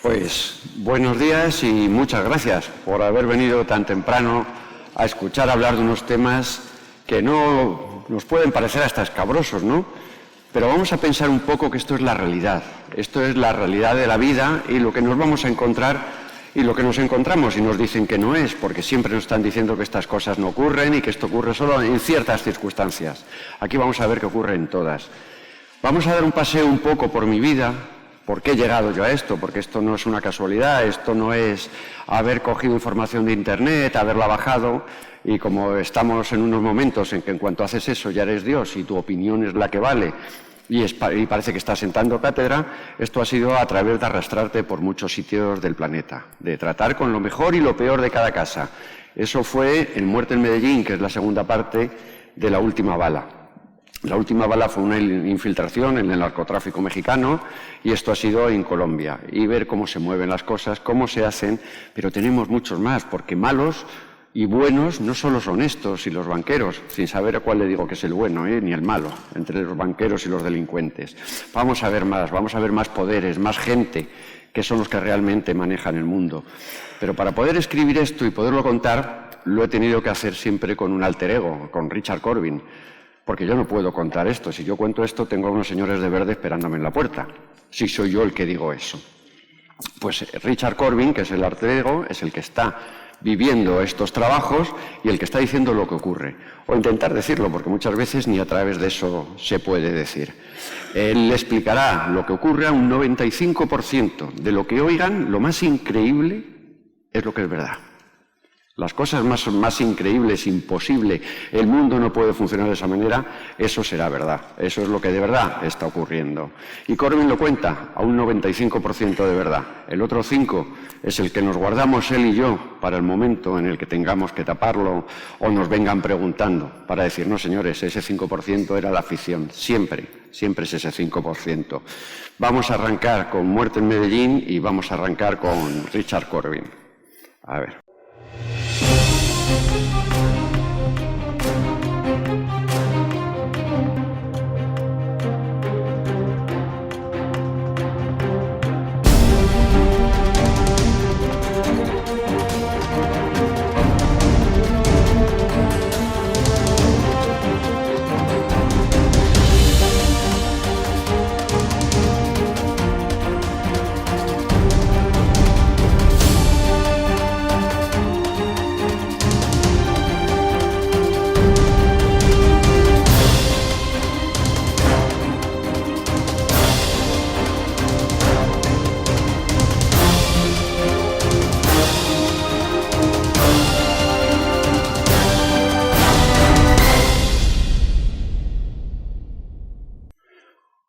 Pues buenos días y muchas gracias por haber venido tan temprano a escuchar hablar de unos temas que no nos pueden parecer hasta escabrosos, ¿no? Pero vamos a pensar un poco que esto es la realidad. Esto es la realidad de la vida y lo que nos vamos a encontrar y lo que nos encontramos y nos dicen que no es, porque siempre nos están diciendo que estas cosas no ocurren y que esto ocurre solo en ciertas circunstancias. Aquí vamos a ver que ocurre en todas. Vamos a dar un paseo un poco por mi vida. ¿Por qué he llegado yo a esto? Porque esto no es una casualidad, esto no es haber cogido información de Internet, haberla bajado, y como estamos en unos momentos en que en cuanto haces eso ya eres Dios y tu opinión es la que vale y parece que estás sentando cátedra, esto ha sido a través de arrastrarte por muchos sitios del planeta, de tratar con lo mejor y lo peor de cada casa. Eso fue en Muerte en Medellín, que es la segunda parte de La última bala. La última bala fue una infiltración en el narcotráfico mexicano y esto ha sido en Colombia. Y ver cómo se mueven las cosas, cómo se hacen, pero tenemos muchos más, porque malos y buenos no solo son estos y los banqueros, sin saber a cuál le digo que es el bueno, ni el malo, entre los banqueros y los delincuentes. Vamos a ver más poderes, más gente, que son los que realmente manejan el mundo. Pero para poder escribir esto y poderlo contar, lo he tenido que hacer siempre con un alter ego, con Richard Corbin. Porque yo no puedo contar esto. Si yo cuento esto, tengo a unos señores de verde esperándome en la puerta. Si soy yo el que digo eso. Pues Richard Corbin, que es el alter ego, es el que está viviendo estos trabajos y el que está diciendo lo que ocurre. O intentar decirlo, porque muchas veces ni a través de eso se puede decir. Él le explicará lo que ocurre a un 95% de lo que oigan. Lo más increíble es lo que es verdad. Las cosas más increíbles, imposible, el mundo no puede funcionar de esa manera, eso será verdad. Eso es lo que de verdad está ocurriendo. Y Corbin lo cuenta a un 95% de verdad. El otro 5% es el que nos guardamos él y yo para el momento en el que tengamos que taparlo o nos vengan preguntando para decir, no señores, ese 5% era la ficción. Siempre es ese 5%. Vamos a arrancar con Muerte en Medellín y vamos a arrancar con Richard Corbin. A ver.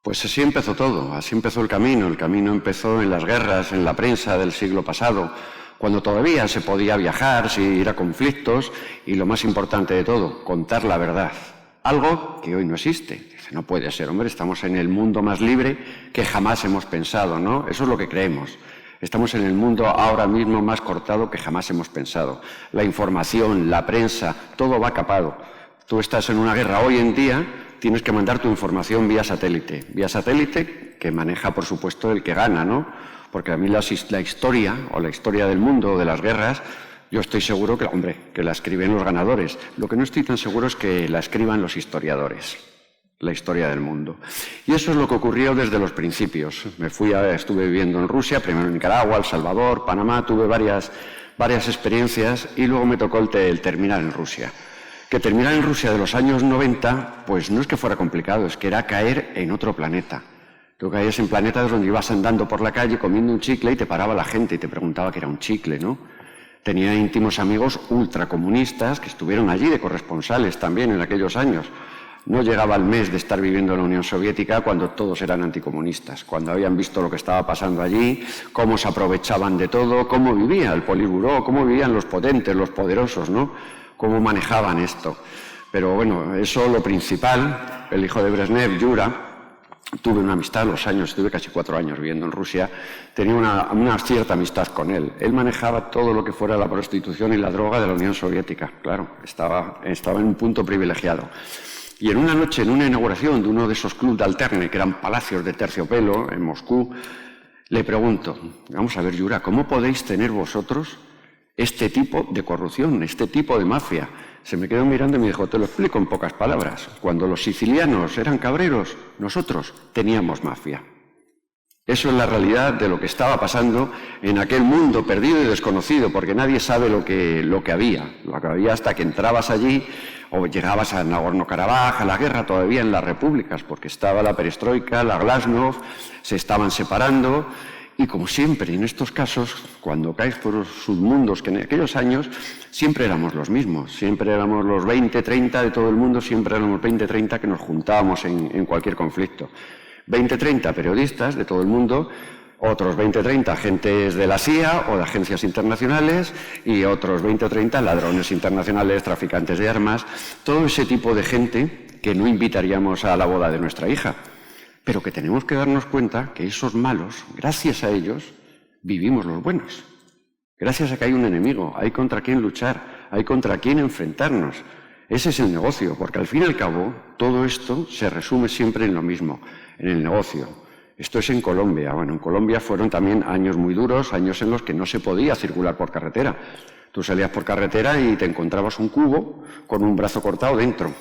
Pues así empezó todo, así empezó el camino. El camino empezó en las guerras, en la prensa del siglo pasado, cuando todavía se podía viajar, sin ir a conflictos y lo más importante de todo, contar la verdad. Algo que hoy no existe. Dice, no puede ser, hombre, estamos en el mundo más libre que jamás hemos pensado, ¿no? Eso es lo que creemos. Estamos en el mundo ahora mismo más cortado que jamás hemos pensado. La información, la prensa, todo va capado. Tú estás en una guerra hoy en día, tienes que mandar tu información vía satélite. Vía satélite que maneja, por supuesto, el que gana, ¿no? Porque a mí la historia, o la historia del mundo, de las guerras, yo estoy seguro que, que la escriben los ganadores. Lo que no estoy tan seguro es que la escriban los historiadores, la historia del mundo. Y eso es lo que ocurrió desde los principios. Estuve viviendo en Rusia, primero en Nicaragua, El Salvador, Panamá, tuve varias experiencias y luego me tocó el terminar en Rusia. Que terminar en Rusia de los años 90, pues no es que fuera complicado, es que era caer en otro planeta. Tú caías en planetas donde ibas andando por la calle comiendo un chicle y te paraba la gente y te preguntaba qué era un chicle, ¿no? Tenía íntimos amigos ultracomunistas que estuvieron allí de corresponsales también en aquellos años. No llegaba el mes de estar viviendo en la Unión Soviética cuando todos eran anticomunistas, cuando habían visto lo que estaba pasando allí, cómo se aprovechaban de todo, cómo vivía el Politburó, cómo vivían los potentes, los poderosos, ¿no? Cómo manejaban esto. Pero bueno, eso lo principal, el hijo de Brezhnev, Yura, tuve una amistad estuve casi 4 años viviendo en Rusia, tenía una cierta amistad con él. Él manejaba todo lo que fuera la prostitución y la droga de la Unión Soviética, claro, estaba en un punto privilegiado. Y en una noche, en una inauguración de uno de esos clubs de alterne, que eran palacios de terciopelo en Moscú, Le pregunto, vamos a ver, Yura, ¿cómo podéis tener vosotros este tipo de corrupción, este tipo de mafia? Se me quedó mirando y me dijo, te lo explico en pocas palabras. Cuando los sicilianos eran cabreros, nosotros teníamos mafia. Eso es la realidad de lo que estaba pasando en aquel mundo perdido y desconocido, porque nadie sabe lo que había hasta que entrabas allí o llegabas a Nagorno-Karabaj, a la guerra todavía en las repúblicas, porque estaba la perestroika, la glasnost, se estaban separando. Y como siempre, en estos casos, cuando caes por los submundos, que en aquellos años siempre éramos los mismos, siempre éramos los 20, 30 de todo el mundo, siempre éramos 20, 30 que nos juntábamos en cualquier conflicto. 20, 30 periodistas de todo el mundo, otros 20, 30 agentes de la CIA o de agencias internacionales y otros 20 o 30 ladrones internacionales, traficantes de armas, todo ese tipo de gente que no invitaríamos a la boda de nuestra hija. Pero que tenemos que darnos cuenta que esos malos, gracias a ellos, vivimos los buenos. Gracias a que hay un enemigo, hay contra quién luchar, hay contra quién enfrentarnos. Ese es el negocio, porque al fin y al cabo todo esto se resume siempre en lo mismo, en el negocio. Esto es en Colombia. Bueno, en Colombia fueron también años muy duros, años en los que no se podía circular por carretera. Tú salías por carretera y te encontrabas un cubo con un brazo cortado dentro.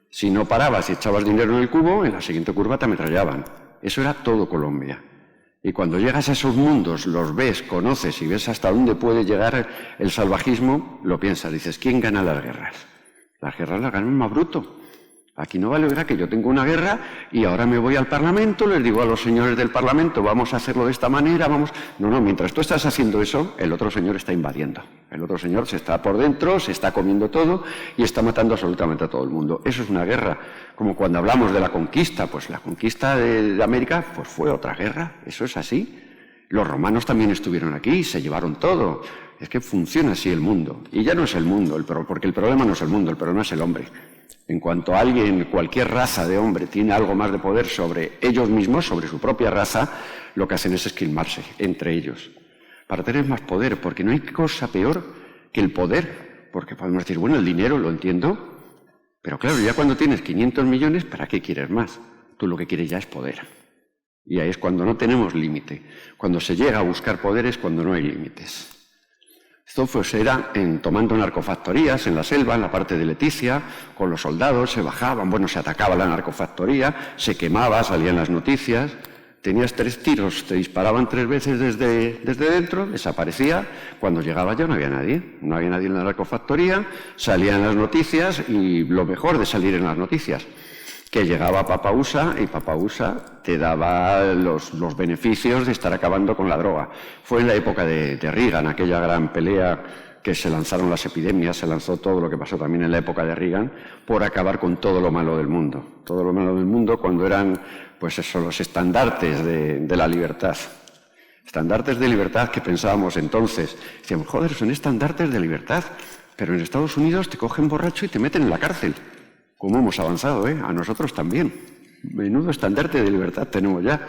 Si no parabas y echabas dinero en el cubo, en la siguiente curva te ametrallaban. Eso era todo Colombia. Y cuando llegas a esos mundos, los ves, conoces y ves hasta dónde puede llegar el salvajismo, lo piensas, dices, ¿quién gana las guerras? Las guerras las gana el más bruto. Aquí no vale que yo tengo una guerra y ahora me voy al Parlamento, les digo a los señores del Parlamento, vamos a hacerlo de esta manera, vamos... No, mientras tú estás haciendo eso, el otro señor está invadiendo. El otro señor se está por dentro, se está comiendo todo y está matando absolutamente a todo el mundo. Eso es una guerra. Como cuando hablamos de la conquista, pues la conquista de América pues fue otra guerra. Eso es así. Los romanos también estuvieron aquí y se llevaron todo. Es que funciona así el mundo. Y ya no es el mundo, porque el problema no es el mundo, el problema es el hombre. En cuanto alguien, cualquier raza de hombre, tiene algo más de poder sobre ellos mismos, sobre su propia raza, lo que hacen es esquilmarse entre ellos, para tener más poder, porque no hay cosa peor que el poder, porque podemos decir, bueno, el dinero lo entiendo, pero claro, ya cuando tienes 500 millones, ¿para qué quieres más? Tú lo que quieres ya es poder. Y ahí es cuando no tenemos límite. Cuando se llega a buscar poder es cuando no hay límites. Esto pues era tomando narcofactorías en la selva, en la parte de Leticia, con los soldados, se bajaban, bueno, se atacaba la narcofactoría, se quemaba, salían las noticias, tenías 3 tiros, te disparaban 3 veces desde dentro, desaparecía, cuando llegaba ya no había nadie en la narcofactoría, salían las noticias y lo mejor de salir en las noticias, que llegaba Papa USA y Papa USA te daba los beneficios de estar acabando con la droga. Fue en la época de Reagan, aquella gran pelea que se lanzaron las epidemias, se lanzó todo lo que pasó también en la época de Reagan, por acabar con todo lo malo del mundo. Todo lo malo del mundo cuando eran, pues eso, los estandartes de la libertad. Estandartes de libertad que pensábamos entonces. Decíamos, joder, son estandartes de libertad, pero en Estados Unidos te cogen borracho y te meten en la cárcel. ¿Cómo hemos avanzado, eh? A nosotros también. Menudo estandarte de libertad tenemos ya.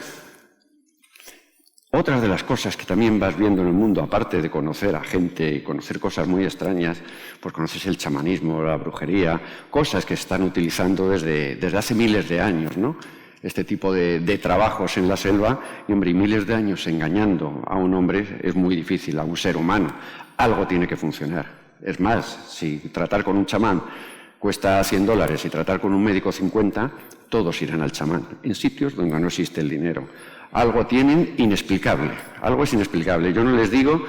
Otras de las cosas que también vas viendo en el mundo, aparte de conocer a gente y conocer cosas muy extrañas, pues conoces el chamanismo, la brujería, cosas que están utilizando desde hace miles de años, ¿no? Este tipo de trabajos en la selva, y hombre, y miles de años engañando a un hombre es muy difícil, a un ser humano. Algo tiene que funcionar. Es más, si tratar con un chamán cuesta $100 y tratar con un médico 50, todos irán al chamán, en sitios donde no existe el dinero. Algo tienen inexplicable, algo es inexplicable. Yo no les digo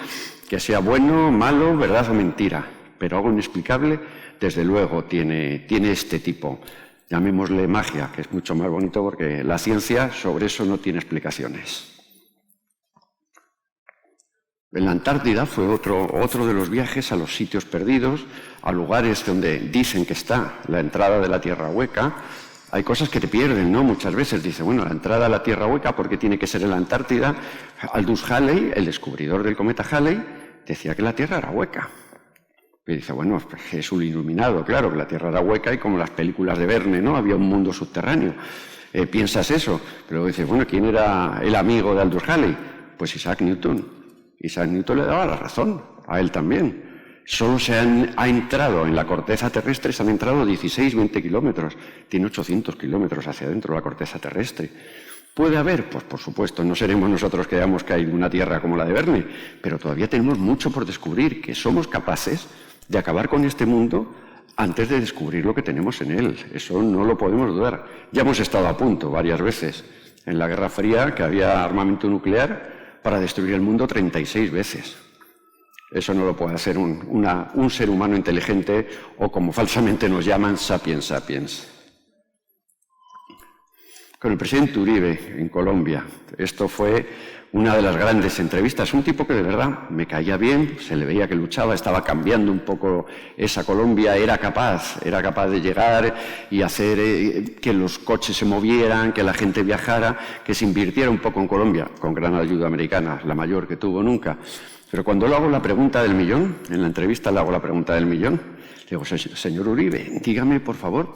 que sea bueno, malo, verdad o mentira, pero algo inexplicable, desde luego, tiene este tipo. Llamémosle magia, que es mucho más bonito porque la ciencia sobre eso no tiene explicaciones. En la Antártida fue otro de los viajes a los sitios perdidos, a lugares donde dicen que está la entrada de la Tierra Hueca. Hay cosas que te pierden, ¿no? Muchas veces dice, bueno, la entrada a la Tierra Hueca, ¿por qué tiene que ser en la Antártida? Aldous Huxley, el descubridor del cometa Halley, decía que la Tierra era hueca. Y dice, bueno, es un iluminado, claro, que la Tierra era hueca y como las películas de Verne, ¿no? Había un mundo subterráneo. Piensas eso, pero luego dices, bueno, ¿quién era el amigo de Aldous Huxley? Pues Isaac Newton. Isaac Newton le daba la razón, a él también. Solo ha entrado en la corteza terrestre, se han entrado 16-20 kilómetros. Tiene 800 kilómetros hacia adentro la corteza terrestre. ¿Puede haber? Pues por supuesto, no seremos nosotros que digamos que hay una tierra como la de Verne, pero todavía tenemos mucho por descubrir, que somos capaces de acabar con este mundo antes de descubrir lo que tenemos en él. Eso no lo podemos dudar. Ya hemos estado a punto varias veces en la Guerra Fría, que había armamento nuclear para destruir el mundo 36 veces. Eso no lo puede hacer un ser humano inteligente o, como falsamente nos llaman, sapiens sapiens. Con el presidente Uribe en Colombia, esto fue una de las grandes entrevistas. Un tipo que de verdad me caía bien, se le veía que luchaba, estaba cambiando un poco esa Colombia, era capaz de llegar y hacer que los coches se movieran, que la gente viajara, que se invirtiera un poco en Colombia, con gran ayuda americana, la mayor que tuvo nunca. Pero cuando le hago la pregunta del millón, en la entrevista le hago la pregunta del millón, le digo, señor Uribe, dígame por favor,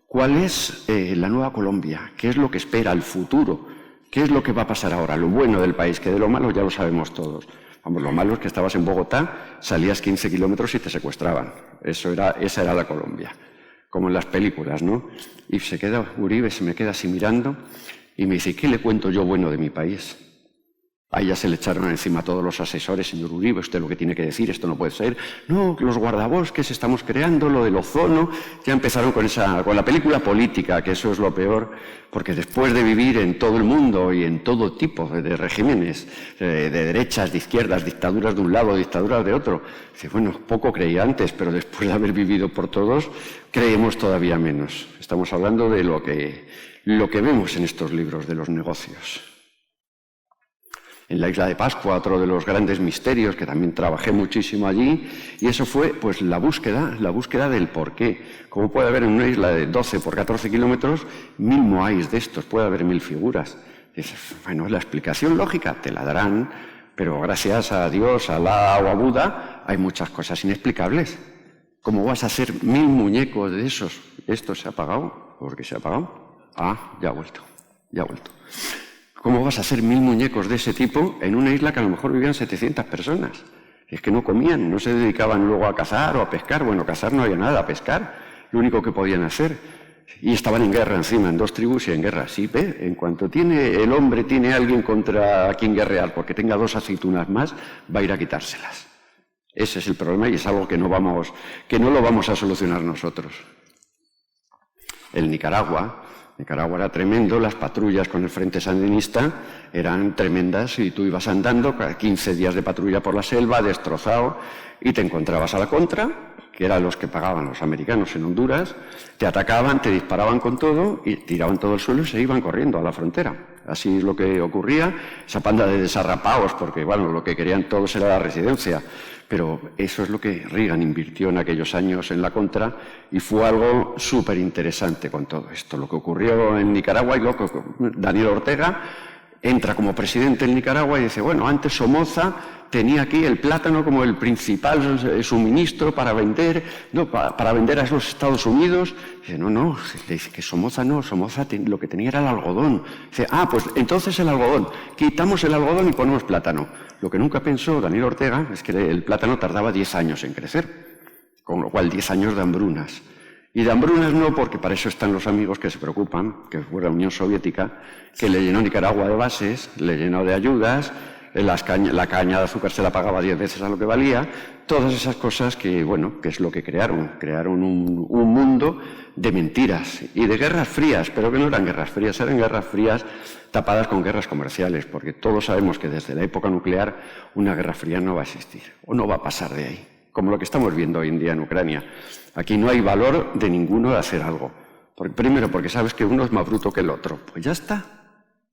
¿cuál es la nueva Colombia? ¿Qué es lo que espera el futuro? ¿Qué es lo que va a pasar ahora? Lo bueno del país, que de lo malo ya lo sabemos todos. Vamos, lo malo es que estabas en Bogotá, salías 15 kilómetros y te secuestraban. Esa era la Colombia, como en las películas, ¿no? Y Uribe se me queda así mirando y me dice, ¿qué le cuento yo bueno de mi país? Ahí ya se le echaron encima todos los asesores, señor Uribe, usted lo que tiene que decir, esto no puede ser. No, los guardabosques estamos creando, lo del ozono. Ya empezaron con la película política, que eso es lo peor, porque después de vivir en todo el mundo y en todo tipo de regímenes, de derechas, de izquierdas, dictaduras de un lado, dictaduras de otro, dice, bueno, poco creía antes, pero después de haber vivido por todos, creemos todavía menos. Estamos hablando de lo que vemos en estos libros de los negocios. En la isla de Pascua, otro de los grandes misterios, que también trabajé muchísimo allí, y eso fue pues la búsqueda del porqué. ¿Cómo puede haber en una isla de 12 por 14 kilómetros 1000 moais de estos? Puede haber 1000 figuras. Dices, bueno, la explicación lógica te la darán, pero gracias a Dios, a Alá o a Buda, hay muchas cosas inexplicables. ¿Cómo vas a hacer 1000 muñecos de esos? ¿Esto se ha apagado? ¿Por qué se ha apagado? Ah, ya ha vuelto. ¿Cómo vas a hacer 1000 muñecos de ese tipo en una isla que a lo mejor vivían 700 personas? Es que no comían, no se dedicaban luego a cazar o a pescar. Bueno, cazar no había nada, a pescar, lo único que podían hacer. Y estaban en guerra encima, en 2 tribus y en guerra. Sí, ve, en cuanto el hombre tiene a alguien contra quien guerrear, porque tenga 2 aceitunas más, va a ir a quitárselas. Ese es el problema y es algo que no lo vamos a solucionar nosotros. El Nicaragua era tremendo, las patrullas con el Frente Sandinista eran tremendas y tú ibas andando, 15 días de patrulla por la selva, destrozado, y te encontrabas a la contra, que eran los que pagaban los americanos en Honduras, te atacaban, te disparaban con todo y tiraban todo el suelo y se iban corriendo a la frontera. Así es lo que ocurría, esa panda de desarrapados, porque bueno, lo que querían todos era la residencia. Pero eso es lo que Reagan invirtió en aquellos años en la contra y fue algo súper interesante con todo esto. Lo que ocurrió en Nicaragua y Daniel Ortega entra como presidente en Nicaragua y dice, bueno, antes Somoza tenía aquí el plátano como el principal suministro para vender, para vender a los Estados Unidos. Dice, no, le dice que Somoza lo que tenía era el algodón. Dice, pues entonces el algodón, quitamos el algodón y ponemos plátano. Lo que nunca pensó Daniel Ortega es que el plátano tardaba 10 años en crecer, con lo cual 10 años de hambrunas. Y de hambrunas no, porque para eso están los amigos que se preocupan, que fue la Unión Soviética, que le llenó Nicaragua de bases, le llenó de ayudas, la caña de azúcar se la pagaba 10 veces a lo que valía, todas esas cosas que, bueno, que es lo que crearon un mundo de mentiras y de guerras frías, pero que no eran guerras frías, eran guerras frías tapadas con guerras comerciales, porque todos sabemos que desde la época nuclear una guerra fría no va a existir, o no va a pasar de ahí, como lo que estamos viendo hoy en día en Ucrania. Aquí no hay valor de ninguno de hacer algo. Primero, porque sabes que uno es más bruto que el otro. Pues ya está.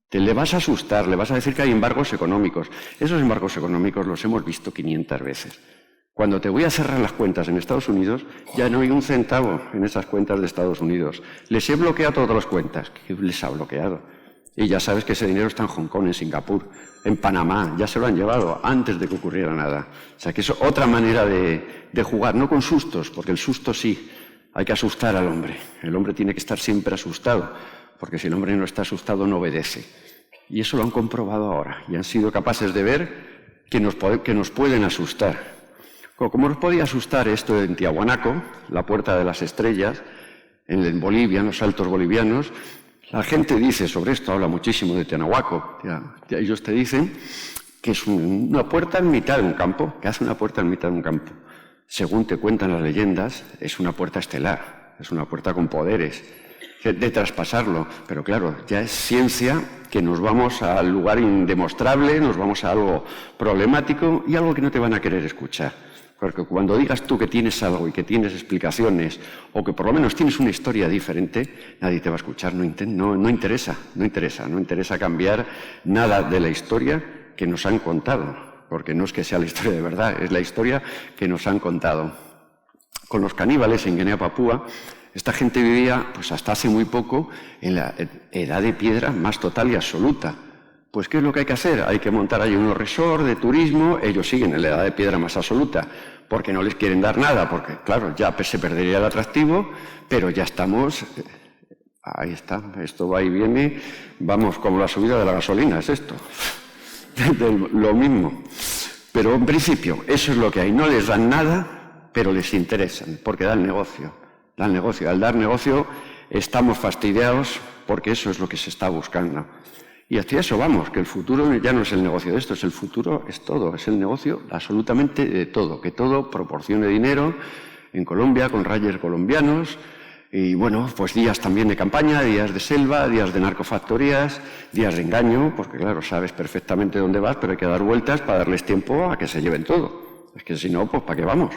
Te le vas a asustar, le vas a decir que hay embargos económicos. Esos embargos económicos los hemos visto 500 veces. Cuando te voy a cerrar las cuentas en Estados Unidos, ya no hay un centavo en esas cuentas de Estados Unidos. Les he bloqueado todas las cuentas. ¿Qué les ha bloqueado? Y ya sabes que ese dinero está en Hong Kong, en Singapur, en Panamá. Ya se lo han llevado antes de que ocurriera nada. O sea, que es otra manera de jugar, no con sustos, porque el susto sí, hay que asustar al hombre. El hombre tiene que estar siempre asustado, porque si el hombre no está asustado no obedece. Y eso lo han comprobado ahora, y han sido capaces de ver que nos pueden asustar. Como nos podía asustar esto en Tiahuanaco, la Puerta de las Estrellas, en Bolivia, en los Altos bolivianos, La gente dice sobre esto, habla muchísimo de Tiahuanaco. Ya ellos te dicen que es una puerta en mitad de un campo, que hace una puerta en mitad de un campo. Según te cuentan las leyendas, es una puerta estelar, es una puerta con poderes, de traspasarlo. Pero claro, ya es ciencia que nos vamos al lugar indemostrable, nos vamos a algo problemático y algo que no te van a querer escuchar. Porque cuando digas tú que tienes algo y que tienes explicaciones o que por lo menos tienes una historia diferente, nadie te va a escuchar, no interesa cambiar nada de la historia que nos han contado, porque no es que sea la historia de verdad, es la historia que nos han contado. Con los caníbales en Guinea Papúa, esta gente vivía pues hasta hace muy poco en la edad de piedra más total y absoluta. Pues ¿qué es lo que hay que hacer? Hay que montar ahí unos resorts de turismo, ellos siguen en la edad de piedra más absoluta, porque no les quieren dar nada, porque claro, ya se perdería el atractivo, pero ya estamos, ahí está, esto va y viene, vamos, como la subida de la gasolina, es esto, lo mismo. Pero en principio, eso es lo que hay, no les dan nada, pero les interesan, porque dan negocio, al dar negocio estamos fastidiados, porque eso es lo que se está buscando. Y hacia eso vamos, que el futuro ya no es el negocio de esto, el futuro es todo, es el negocio absolutamente de todo, que todo proporcione dinero en Colombia, con rayers colombianos, y bueno, pues días también de campaña, días de selva, días de narcofactorías, días de engaño, porque claro, sabes perfectamente dónde vas, pero hay que dar vueltas para darles tiempo a que se lleven todo. Es que si no, pues ¿para qué vamos?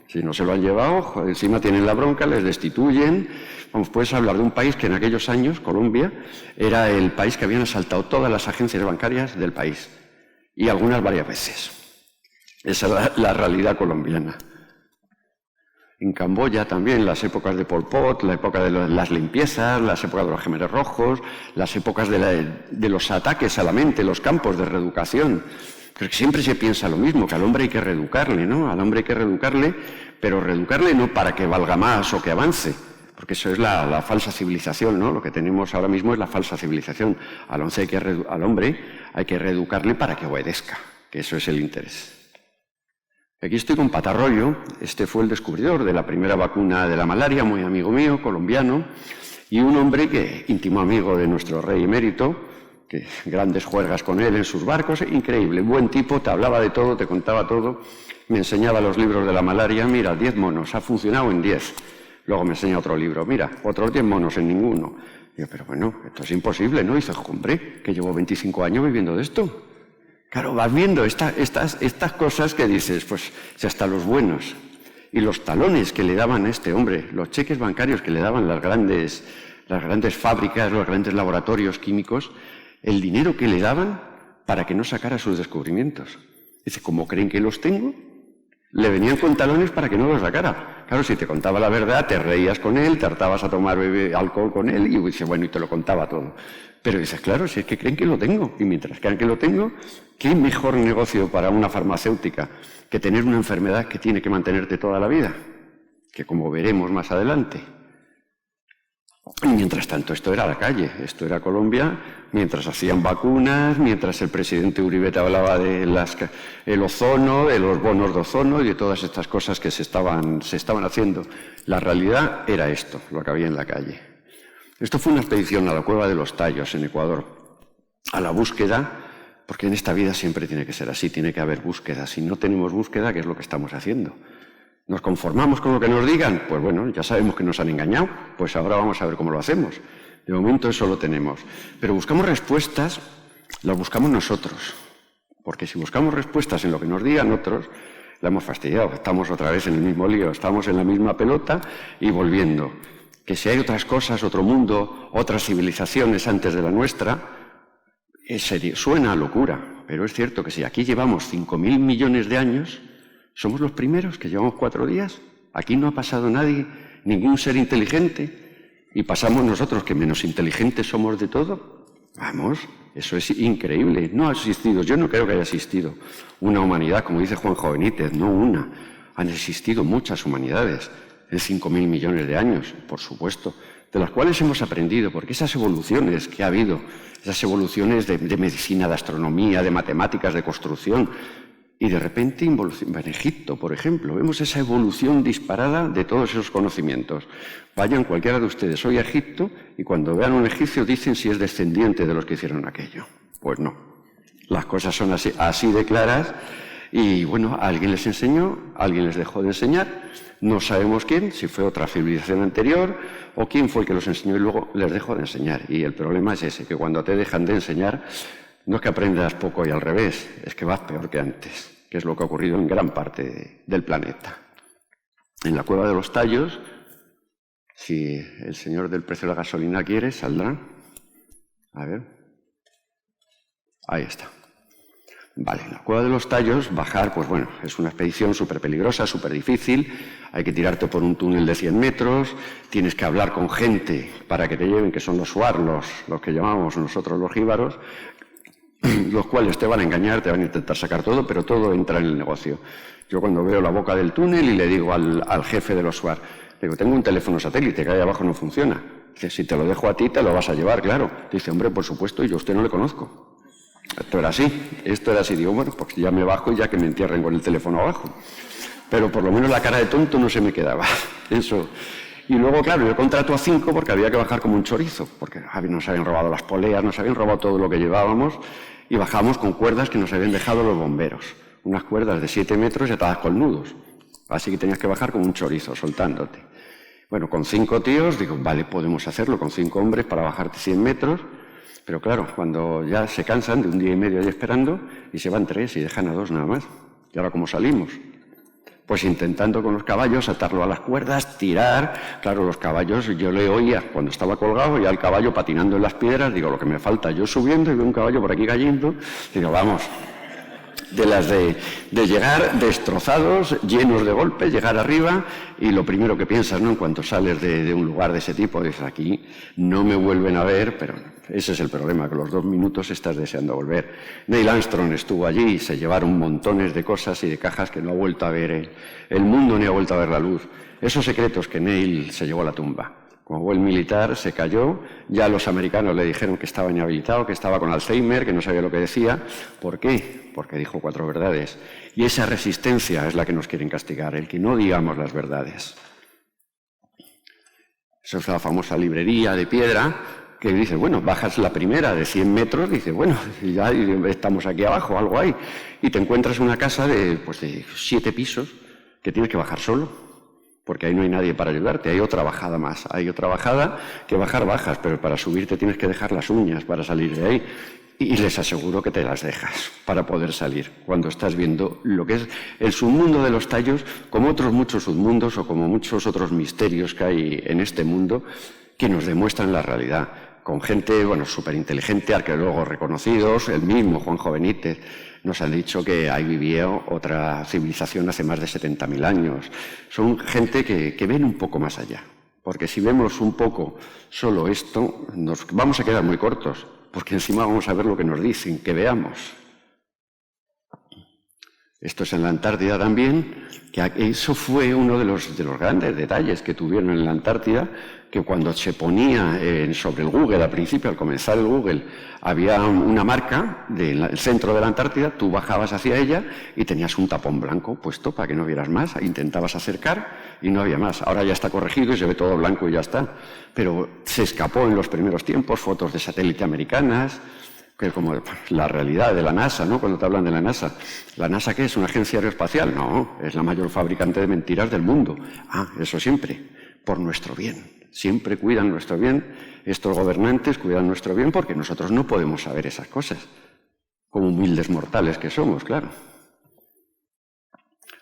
Si no se lo han llevado, encima tienen la bronca, les destituyen. Vamos, puedes hablar de un país que en aquellos años, Colombia, era el país que habían asaltado todas las agencias bancarias del país. Y algunas varias veces. Esa es la realidad colombiana. En Camboya también, las épocas de Pol Pot, la época de las limpiezas, las épocas de los gemelos rojos, las épocas de los ataques a la mente, los campos de reeducación. Pero que siempre se piensa lo mismo, que al hombre hay que reeducarle, ¿no? Al hombre hay que reeducarle, pero reeducarle no para que valga más o que avance, porque eso es la falsa civilización, ¿no? Lo que tenemos ahora mismo es la falsa civilización. Al hombre hay que reeducarle para que obedezca, que eso es el interés. Aquí estoy con Patarroyo, este fue el descubridor de la primera vacuna de la malaria, muy amigo mío, colombiano, y un hombre que íntimo amigo de nuestro rey emérito, que grandes juergas con él en sus barcos, increíble, buen tipo, te hablaba de todo, te contaba todo, me enseñaba los libros de la malaria, mira, 10 monos, ha funcionado en 10. Luego me enseña otro libro, mira, otros 10 monos en ninguno. Digo, pero bueno, esto es imposible, ¿no? Y dice, hombre, que llevo 25 años viviendo de esto. Claro, vas viendo estas cosas que dices, pues si hasta los buenos. Y los talones que le daban a este hombre, los cheques bancarios que le daban las grandes fábricas, los grandes laboratorios químicos, el dinero que le daban para que no sacara sus descubrimientos. Dice, ¿cómo creen que los tengo? Le venían con talones para que no los sacara. Claro, si te contaba la verdad, te reías con él, te hartabas a tomar alcohol con él y dice, bueno, y te lo contaba todo. Pero dices, claro, si es que creen que lo tengo. Y mientras crean que lo tengo, ¿qué mejor negocio para una farmacéutica que tener una enfermedad que tiene que mantenerte toda la vida? Que como veremos más adelante. Y mientras tanto, esto era la calle, esto era Colombia, mientras hacían vacunas, mientras el presidente Uribe te hablaba de el ozono, de los bonos de ozono y de todas estas cosas que se estaban haciendo. La realidad era esto, lo que había en la calle. Esto fue una expedición a la Cueva de los Tallos, en Ecuador, a la búsqueda, porque en esta vida siempre tiene que ser así, tiene que haber búsqueda. Si no tenemos búsqueda, ¿qué es lo que estamos haciendo? ¿Nos conformamos con lo que nos digan? Pues bueno, ya sabemos que nos han engañado, pues ahora vamos a ver cómo lo hacemos. De momento eso lo tenemos. Pero buscamos respuestas, las buscamos nosotros. Porque si buscamos respuestas en lo que nos digan otros, la hemos fastidiado. Estamos otra vez en el mismo lío, estamos en la misma pelota y volviendo. Que si hay otras cosas, otro mundo, otras civilizaciones antes de la nuestra, suena a locura. Pero es cierto que si aquí llevamos 5.000 millones de años, somos los primeros que llevamos 4 días. Aquí no ha pasado nadie, ningún ser inteligente. Y pasamos nosotros, que menos inteligentes somos de todo. Vamos, eso es increíble. No ha existido, yo no creo que haya existido una humanidad, como dice Juanjo Benítez, no una. Han existido muchas humanidades en 5.000 millones de años, por supuesto, de las cuales hemos aprendido, porque esas evoluciones que ha habido, esas evoluciones de medicina, de astronomía, de matemáticas, de construcción, Y de repente, en Egipto, por ejemplo, vemos esa evolución disparada de todos esos conocimientos. Vayan cualquiera de ustedes hoy a Egipto y cuando vean un egipcio dicen si es descendiente de los que hicieron aquello. Pues no. Las cosas son así de claras y, bueno, alguien les enseñó, alguien les dejó de enseñar. No sabemos quién, si fue otra civilización anterior o quién fue el que los enseñó y luego les dejó de enseñar. Y el problema es ese, que cuando te dejan de enseñar, no es que aprendas poco y al revés, es que vas peor que antes, que es lo que ha ocurrido en gran parte del planeta. En la Cueva de los Tallos, si el señor del precio de la gasolina quiere, saldrá. A ver. Ahí está. Vale, en la Cueva de los Tallos, bajar, pues bueno, es una expedición súper peligrosa, súper difícil. Hay que tirarte por un túnel de 100 metros, tienes que hablar con gente para que te lleven, que son los suar, los que llamamos nosotros los jíbaros, los cuales te van a engañar, te van a intentar sacar todo, pero todo entra en el negocio. Yo cuando veo la boca del túnel y le digo al jefe de los SWAT, le digo, tengo un teléfono satélite que ahí abajo no funciona. Dice, si te lo dejo a ti, te lo vas a llevar, claro. Dice, hombre, por supuesto, y yo a usted no le conozco. Esto era así. Digo, bueno, pues ya me bajo y ya que me entierren con el teléfono abajo. Pero por lo menos la cara de tonto no se me quedaba. Eso. Y luego, claro, yo contrato a 5 porque había que bajar como un chorizo, porque nos habían robado las poleas, nos habían robado todo lo que llevábamos y bajamos con cuerdas que nos habían dejado los bomberos. Unas cuerdas de 7 metros y atadas con nudos. Así que tenías que bajar como un chorizo, soltándote. Bueno, con 5 tíos, digo, vale, podemos hacerlo con 5 hombres para bajarte 100 metros. Pero claro, cuando ya se cansan de un día y medio ahí esperando y se van 3 y dejan a 2 nada más. ¿Y ahora cómo salimos? Pues intentando con los caballos atarlo a las cuerdas, tirar. Claro, los caballos, yo le oía cuando estaba colgado y al caballo patinando en las piedras, digo, lo que me falta, yo subiendo y veo un caballo por aquí cayendo, digo, vamos, de las de llegar destrozados, llenos de golpes, llegar arriba y lo primero que piensas, ¿no? En cuanto sales de un lugar de ese tipo, dices, aquí no me vuelven a ver, pero ese es el problema, que los 2 minutos estás deseando volver. Neil Armstrong estuvo allí y se llevaron montones de cosas y de cajas que no ha vuelto a ver el mundo ni ha vuelto a ver la luz. Esos secretos que Neil se llevó a la tumba. Como buen militar, se cayó, ya los americanos le dijeron que estaba inhabilitado, que estaba con Alzheimer, que no sabía lo que decía. ¿Por qué? Porque dijo 4 verdades. Y esa resistencia es la que nos quieren castigar, el que no digamos las verdades. Esa es la famosa librería de piedra que dice, bueno, bajas la primera de 100 metros, dice, bueno, ya estamos aquí abajo, algo hay. Y te encuentras una casa de 7 pisos que tienes que bajar solo. Porque ahí no hay nadie para ayudarte, hay otra bajada más. Hay otra bajada que bajas, pero para subirte tienes que dejar las uñas para salir de ahí. Y les aseguro que te las dejas para poder salir cuando estás viendo lo que es el submundo de los Tallos, como otros muchos submundos o como muchos otros misterios que hay en este mundo que nos demuestran la realidad. Con gente, bueno, súper inteligente, arqueólogos reconocidos, el mismo Juanjo Benítez nos han dicho que ahí vivía otra civilización hace más de 70.000 años. Son gente que ven un poco más allá, porque si vemos un poco solo esto, nos vamos a quedar muy cortos, porque encima vamos a ver lo que nos dicen, que veamos. Esto es en la Antártida también, que eso fue uno de los grandes detalles que tuvieron en la Antártida, que cuando se ponía sobre el Google, al principio, al comenzar el Google, había una marca del centro de la Antártida, tú bajabas hacia ella y tenías un tapón blanco puesto para que no vieras más, intentabas acercar y no había más. Ahora ya está corregido y se ve todo blanco y ya está. Pero se escapó en los primeros tiempos, fotos de satélite americanas, que es como la realidad de la NASA, ¿no? Cuando te hablan de la NASA. ¿La NASA qué es? ¿Una agencia aeroespacial? No, es la mayor fabricante de mentiras del mundo. Ah, eso siempre, por nuestro bien. Siempre cuidan nuestro bien, estos gobernantes cuidan nuestro bien porque nosotros no podemos saber esas cosas, como humildes mortales que somos, claro.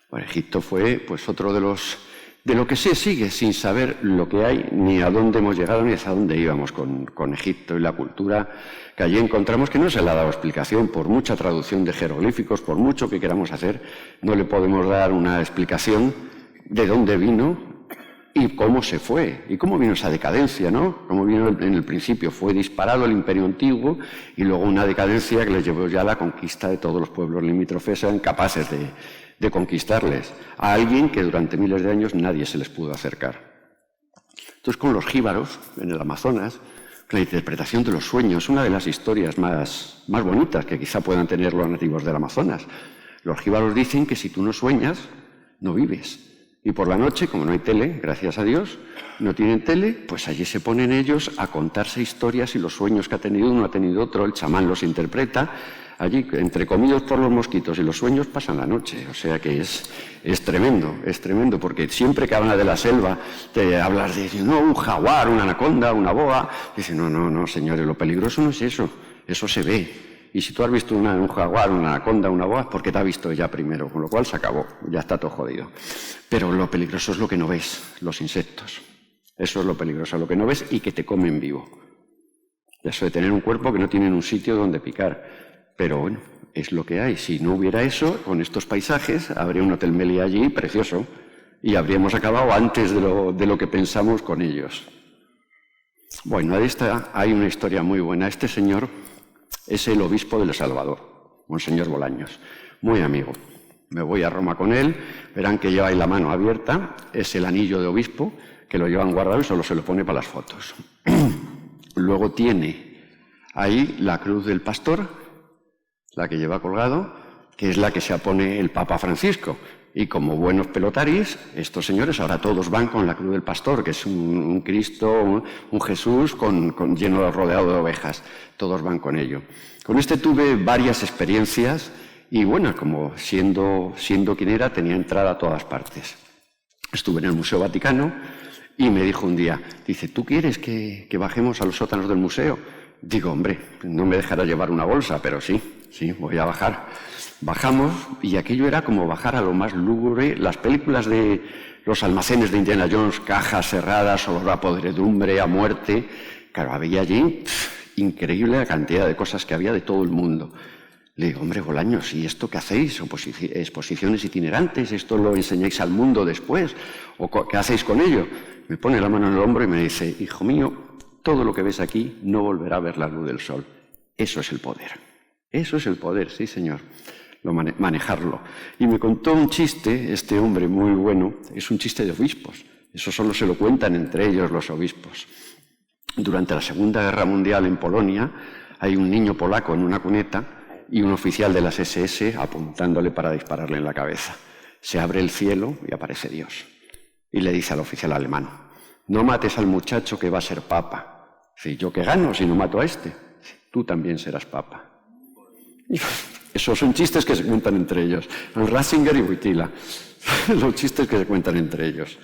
Bueno, Egipto fue pues otro de lo que se sigue sin saber lo que hay, ni a dónde hemos llegado, ni hacia dónde íbamos con Egipto y la cultura que allí encontramos, que no se le ha dado explicación, por mucha traducción de jeroglíficos, por mucho que queramos hacer, no le podemos dar una explicación de dónde vino y cómo se fue, y cómo vino esa decadencia, ¿no? Cómo vino en el principio, fue disparado el Imperio Antiguo y luego una decadencia que les llevó ya a la conquista de todos los pueblos limítrofes, eran capaces de conquistarles a alguien que durante miles de años nadie se les pudo acercar. Entonces, con los jíbaros, en el Amazonas, la interpretación de los sueños, una de las historias más bonitas que quizá puedan tener los nativos del Amazonas. Los jíbaros dicen que si tú no sueñas, no vives. Y por la noche, como no hay tele, gracias a Dios, no tienen tele, pues allí se ponen ellos a contarse historias y los sueños que ha tenido uno, ha tenido otro, el chamán los interpreta. Allí, entrecomidos por los mosquitos y los sueños, pasan la noche. O sea que es tremendo, porque siempre que hablan de la selva, te hablas de, no, un jaguar, una anaconda, una boa. Dicen, no, señores, lo peligroso no es eso se ve. Y si tú has visto un jaguar, una anaconda, una boa, es porque te ha visto ella primero, con lo cual se acabó, ya está todo jodido. Pero lo peligroso es lo que no ves, los insectos. Eso es lo peligroso, lo que no ves y que te comen vivo. Eso de tener un cuerpo que no tienen un sitio donde picar. Pero bueno, es lo que hay. Si no hubiera eso, con estos paisajes, habría un Hotel Meliá allí precioso y habríamos acabado antes de lo que pensamos con ellos. Bueno, de esta hay una historia muy buena. Este señor es el obispo de El Salvador, Monseñor Bolaños, muy amigo. Me voy a Roma con él, verán que lleva ahí la mano abierta, es el anillo de obispo, que lo llevan guardado y solo se lo pone para las fotos. Luego tiene ahí la cruz del pastor, la que lleva colgado, que es la que se pone el Papa Francisco. Y como buenos pelotaris, estos señores ahora todos van con la cruz del pastor, que es un Cristo, un Jesús lleno, rodeado de ovejas. Todos van con ello. Con este tuve varias experiencias y bueno, como siendo quien era, tenía entrada a todas partes. Estuve en el Museo Vaticano y me dijo un día, dice, ¿tú quieres que bajemos a los sótanos del museo? Digo, hombre, no me dejará llevar una bolsa, pero sí, voy a bajar. Bajamos y aquello era como bajar a lo más lúgubre. Las películas de los almacenes de Indiana Jones, cajas cerradas, olor a podredumbre, a muerte. Claro, había allí increíble la cantidad de cosas que había de todo el mundo. Le digo, hombre, Bolaños, ¿y esto qué hacéis? ¿Exposiciones itinerantes? ¿Esto lo enseñáis al mundo después? ¿O qué hacéis con ello? Me pone la mano en el hombro y me dice, hijo mío, todo lo que ves aquí no volverá a ver la luz del sol. Eso es el poder. Eso es el poder, sí, señor. Manejarlo. Y me contó un chiste, este hombre muy bueno, es un chiste de obispos. Eso solo se lo cuentan entre ellos los obispos. Durante la Segunda Guerra Mundial en Polonia hay un niño polaco en una cuneta y un oficial de las SS apuntándole para dispararle en la cabeza. Se abre el cielo y aparece Dios. Y le dice al oficial alemán, no mates al muchacho que va a ser papa. Si yo qué gano si no mato a este, tú también serás papa. Esos son chistes que se cuentan entre ellos. Ratzinger y Wojtyla. Los chistes que se cuentan entre ellos.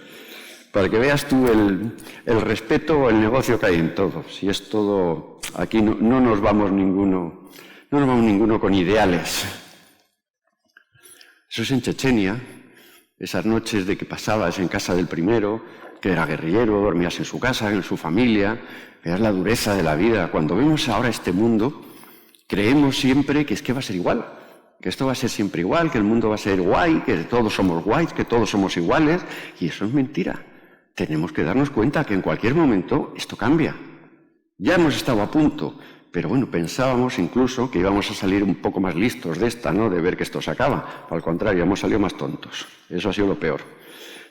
Para que veas tú el respeto o el negocio que hay en todo. Si es todo... Aquí no nos vamos ninguno con ideales. Eso es en Chechenia. Esas noches de que pasabas en casa del primero, que era guerrillero, dormías en su casa, en su familia. Veas la dureza de la vida. Cuando vemos ahora este mundo... Creemos siempre que es que va a ser igual, que esto va a ser siempre igual, que el mundo va a ser guay, que todos somos guays, que todos somos iguales, y eso es mentira. Tenemos que darnos cuenta que en cualquier momento esto cambia. Ya hemos estado a punto, pero bueno, pensábamos incluso que íbamos a salir un poco más listos de esta, ¿no? De ver que esto se acaba. Al contrario, hemos salido más tontos. Eso ha sido lo peor.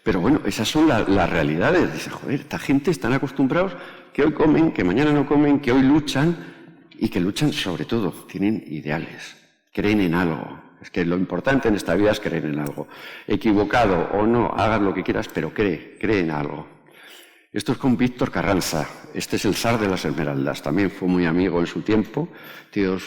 Pero bueno, esas son las realidades. Dice, joder, esta gente están acostumbrados que hoy comen, que mañana no comen, que hoy luchan, y que luchan sobre todo, tienen ideales, creen en algo. Es que lo importante en esta vida es creer en algo. Equivocado o no, hagas lo que quieras, pero cree en algo. Esto es con Víctor Carranza, este es el zar de las Esmeraldas, también fue muy amigo en su tiempo, tío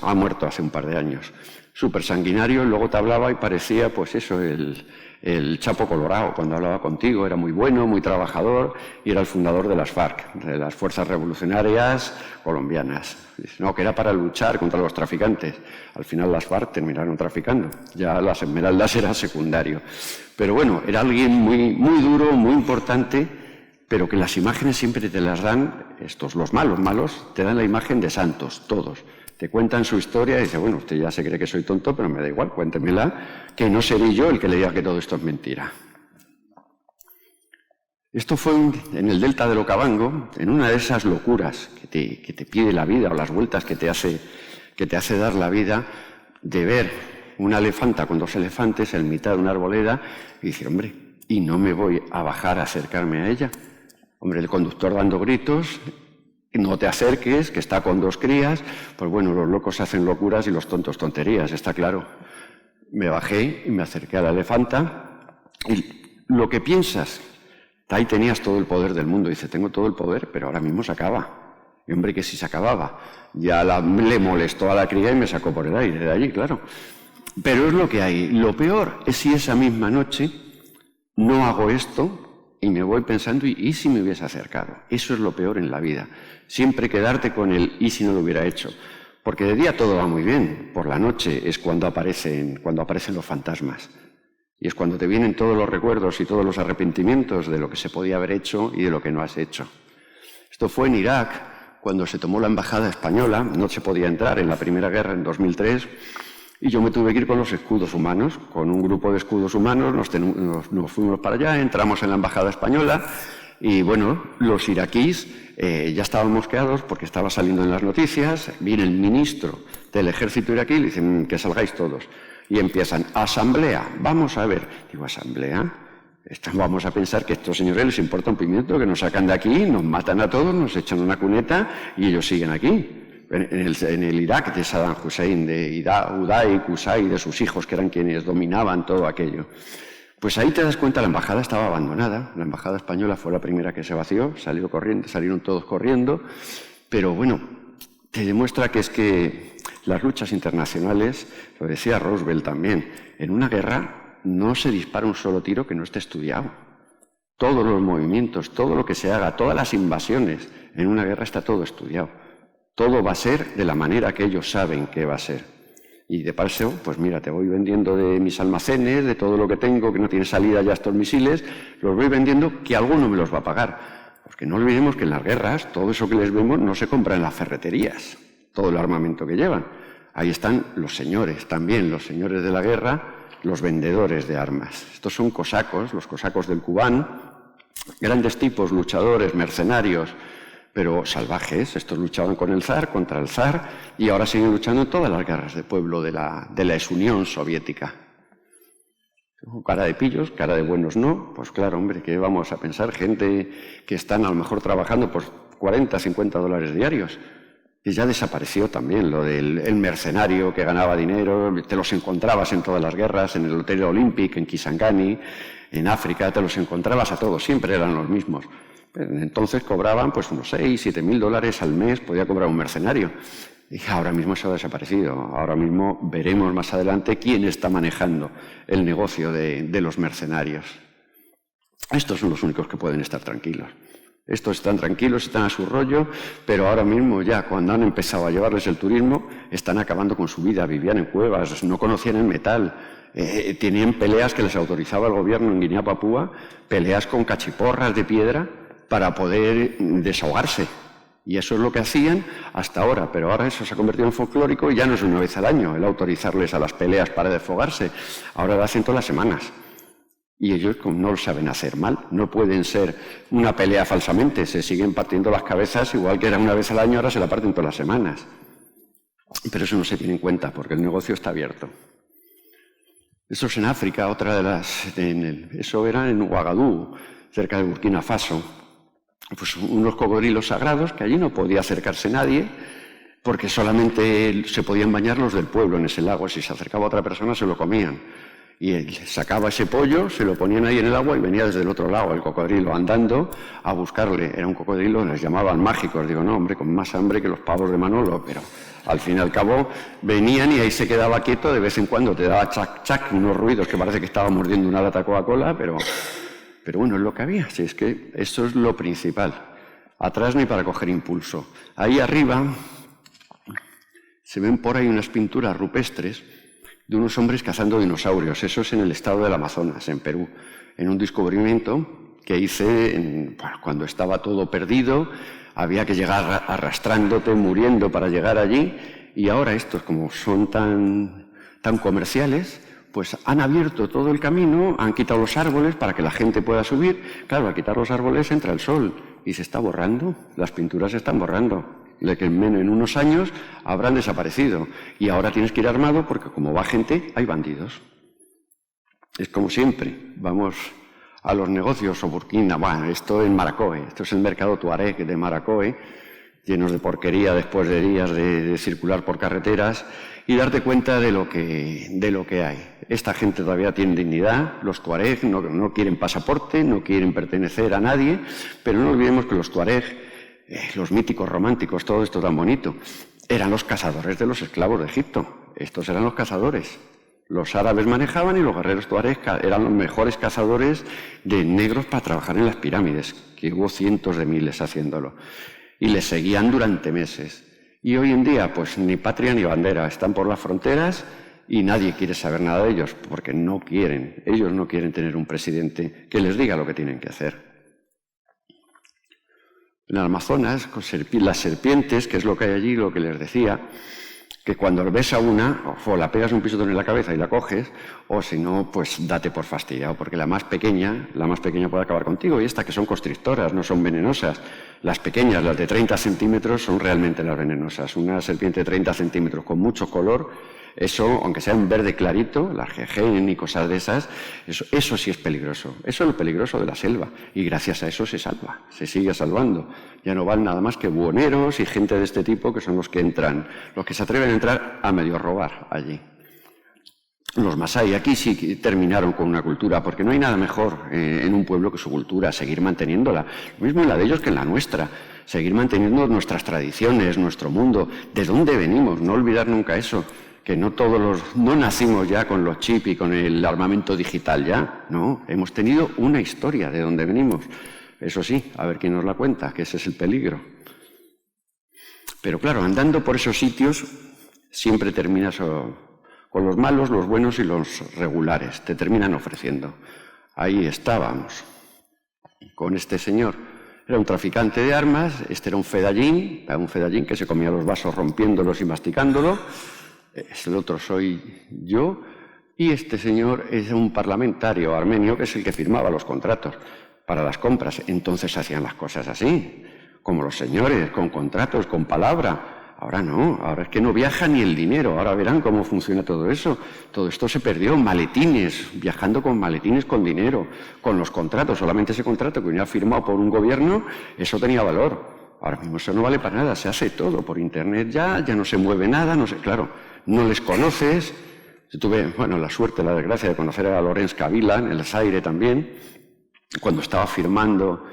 ha muerto hace un par de años. Súper sanguinario, luego te hablaba y parecía, pues eso, el Chapo Colorado, cuando hablaba contigo, era muy bueno, muy trabajador, y era el fundador de las FARC, de las Fuerzas Revolucionarias Colombianas. No, que era para luchar contra los traficantes. Al final las FARC terminaron traficando, ya las Esmeraldas era secundario. Pero bueno, era alguien muy, muy duro, muy importante, pero que las imágenes siempre te las dan, los malos, te dan la imagen de santos, todos. Te cuentan su historia y dice, bueno, usted ya se cree que soy tonto, pero me da igual, cuéntemela, que no seré yo el que le diga que todo esto es mentira. Esto fue en el delta del Okavango, en una de esas locuras que te pide la vida, o las vueltas que te hace dar la vida, de ver una elefanta con 2 elefantes en mitad de una arboleda y decir, hombre, ¿y no me voy a bajar a acercarme a ella? Hombre, el conductor dando gritos... No te acerques, que está con 2 crías, pues bueno, los locos hacen locuras y los tontos tonterías, está claro. Me bajé y me acerqué a la elefanta y lo que piensas, ahí tenías todo el poder del mundo. Dice, tengo todo el poder, pero ahora mismo se acaba. Y hombre, que si se acababa. Ya le molestó a la cría y me sacó por el aire de allí, claro. Pero es lo que hay. Lo peor es si esa misma noche no hago esto y me voy pensando, ¿y si me hubiese acercado? Eso es lo peor en la vida. Siempre quedarte con el ¿y si no lo hubiera hecho? Porque de día todo va muy bien. Por la noche es cuando aparecen los fantasmas. Y es cuando te vienen todos los recuerdos y todos los arrepentimientos de lo que se podía haber hecho y de lo que no has hecho. Esto fue en Irak, cuando se tomó la embajada española, no se podía entrar en la Primera Guerra en 2003, y yo me tuve que ir con los escudos humanos, con un grupo de escudos humanos, nos fuimos para allá, entramos en la embajada española, y bueno, los iraquíes ya estaban mosqueados porque estaba saliendo en las noticias, viene el ministro del ejército iraquí y le dicen que salgáis todos. Y empiezan, asamblea, vamos a ver. Digo, ¿asamblea? Vamos a pensar que a estos señores les importa un pimiento, que nos sacan de aquí, nos matan a todos, nos echan una cuneta y ellos siguen aquí. En el Irak de Saddam Hussein, de Uday, Qusay, de sus hijos, que eran quienes dominaban todo aquello. Pues ahí te das cuenta, la embajada estaba abandonada. La embajada española fue la primera que se vació, salieron todos corriendo. Pero bueno, te demuestra que es que las luchas internacionales, lo decía Roosevelt también, en una guerra no se dispara un solo tiro que no esté estudiado. Todos los movimientos, todo lo que se haga, todas las invasiones, en una guerra está todo estudiado. Todo va a ser de la manera que ellos saben que va a ser. Y de paso, pues mira, te voy vendiendo de mis almacenes, de todo lo que tengo, que no tiene salida ya estos misiles, los voy vendiendo, que alguno me los va a pagar. Porque no olvidemos que en las guerras, todo eso que les vemos no se compra en las ferreterías, todo el armamento que llevan. Ahí están los señores también, los señores de la guerra, los vendedores de armas. Estos son cosacos, los cosacos del Kubán, grandes tipos, luchadores, mercenarios, pero salvajes. Estos luchaban con el zar, contra el zar, y ahora siguen luchando en todas las guerras de pueblo de la exunión soviética. Cara de pillos, cara de buenos no. Pues claro, hombre, ¿qué vamos a pensar? Gente que están a lo mejor trabajando por 40, 50 dólares diarios. Y ya desapareció también lo del mercenario que ganaba dinero. Te los encontrabas en todas las guerras, en el Hotel Olympic, en Kisangani, en África, te los encontrabas a todos, siempre eran los mismos. Entonces cobraban pues unos 6, 7 mil dólares al mes, podía cobrar un mercenario. Y ahora mismo eso ha desaparecido. Ahora mismo veremos más adelante quién está manejando el negocio de los mercenarios. Estos son los únicos que pueden estar tranquilos. Estos están tranquilos, están a su rollo, pero ahora mismo ya cuando han empezado a llevarles el turismo, están acabando con su vida, vivían en cuevas, no conocían el metal, tenían peleas que les autorizaba el gobierno en Guinea-Papúa, peleas con cachiporras de piedra para poder desahogarse. Y eso es lo que hacían hasta ahora, pero ahora eso se ha convertido en folclórico y ya no es una vez al año el autorizarles a las peleas para desfogarse, ahora lo hacen todas las semanas. Y ellos no lo saben hacer mal, no pueden ser una pelea falsamente, se siguen partiendo las cabezas, igual que era una vez al año, ahora se la parten todas las semanas. Pero eso no se tiene en cuenta, porque el negocio está abierto. Eso es en África, otra de las... eso era en Ouagadougou, cerca de Burkina Faso. Pues unos cocodrilos sagrados, que allí no podía acercarse nadie, porque solamente se podían bañar los del pueblo en ese lago, si se acercaba otra persona se lo comían. Y él sacaba ese pollo, se lo ponían ahí en el agua y venía desde el otro lado el cocodrilo andando a buscarle. Era un cocodrilo, les llamaban mágicos. Digo, no, hombre, con más hambre que los pavos de Manolo. Pero al fin y al cabo venían y ahí se quedaba quieto. De vez en cuando te daba chac, chac, unos ruidos que parece que estaba mordiendo una lata Coca-Cola, pero bueno, es lo que había. Si es que eso es lo principal. Atrás ni para coger impulso. Ahí arriba se ven por ahí unas pinturas rupestres de unos hombres cazando dinosaurios. Eso es en el estado del Amazonas, en Perú, en un descubrimiento que hice cuando estaba todo perdido, había que llegar arrastrándote, muriendo para llegar allí, y ahora estos, como son tan comerciales, pues han abierto todo el camino, han quitado los árboles para que la gente pueda subir. Claro, al quitar los árboles entra el sol y se está borrando, las pinturas se están borrando. De que en unos años habrán desaparecido. Y ahora tienes que ir armado porque como va gente, hay bandidos. Es como siempre. Vamos a los negocios o Burkina. Bueno, esto en Maracoy. Esto es el mercado Tuareg de Maracoy. llenos de porquería después de días de circular por carreteras, y darte cuenta de lo que hay. Esta gente todavía tiene dignidad, los tuareg no quieren pasaporte, no quieren pertenecer a nadie, pero no olvidemos que los tuareg, los míticos románticos, todo esto tan bonito, eran los cazadores de los esclavos de Egipto. Estos eran los cazadores. Los árabes manejaban y los guerreros tuareg eran los mejores cazadores de negros para trabajar en las pirámides, que hubo cientos de miles haciéndolo. Y les seguían durante meses. Y hoy en día, pues ni patria ni bandera, están por las fronteras y nadie quiere saber nada de ellos, porque ellos no quieren tener un presidente que les diga lo que tienen que hacer. En Amazonas, con las serpientes, que es lo que hay allí, lo que les decía, que cuando ves a una, o la pegas un pisotón en la cabeza y la coges, o si no, pues date por fastidiado, porque la más pequeña puede acabar contigo, y estas que son constrictoras, no son venenosas. Las pequeñas, las de 30 centímetros, son realmente las venenosas. Una serpiente de 30 centímetros con mucho color, eso, aunque sea un verde clarito, la jejen y cosas de esas, eso sí es peligroso. Eso es lo peligroso de la selva. Y gracias a eso se salva, se sigue salvando. Ya no van nada más que buhoneros y gente de este tipo que son los que entran, los que se atreven a entrar a medio robar allí. Los masái aquí sí terminaron con una cultura, porque no hay nada mejor en un pueblo que su cultura, seguir manteniéndola. Lo mismo en la de ellos que en la nuestra. Seguir manteniendo nuestras tradiciones, nuestro mundo, de dónde venimos, no olvidar nunca eso. Que no nacimos ya con los chips y con el armamento digital ya, no, hemos tenido una historia de dónde venimos. Eso sí, a ver quién nos la cuenta, que ese es el peligro. Pero claro, andando por esos sitios siempre terminas con los malos, los buenos y los regulares, te terminan ofreciendo. Ahí estábamos con este señor. Era un traficante de armas, este era un fedayín que se comía los vasos rompiéndolos y masticándolos. El otro soy yo, y este señor es un parlamentario armenio que es el que firmaba los contratos para las compras. Entonces hacían las cosas así, como los señores, con contratos, con palabra. Ahora no, ahora es que no viaja ni el dinero. Ahora verán cómo funciona todo eso. Todo esto se perdió, maletines, viajando con maletines con dinero, con los contratos. Solamente ese contrato que venía firmado por un gobierno, eso tenía valor. Ahora mismo eso no vale para nada, se hace todo por internet ya no se mueve nada, no sé, claro, no les conoces. Yo tuve, la suerte, la desgracia de conocer a Laurence Kabila en el Zaire también, cuando estaba firmando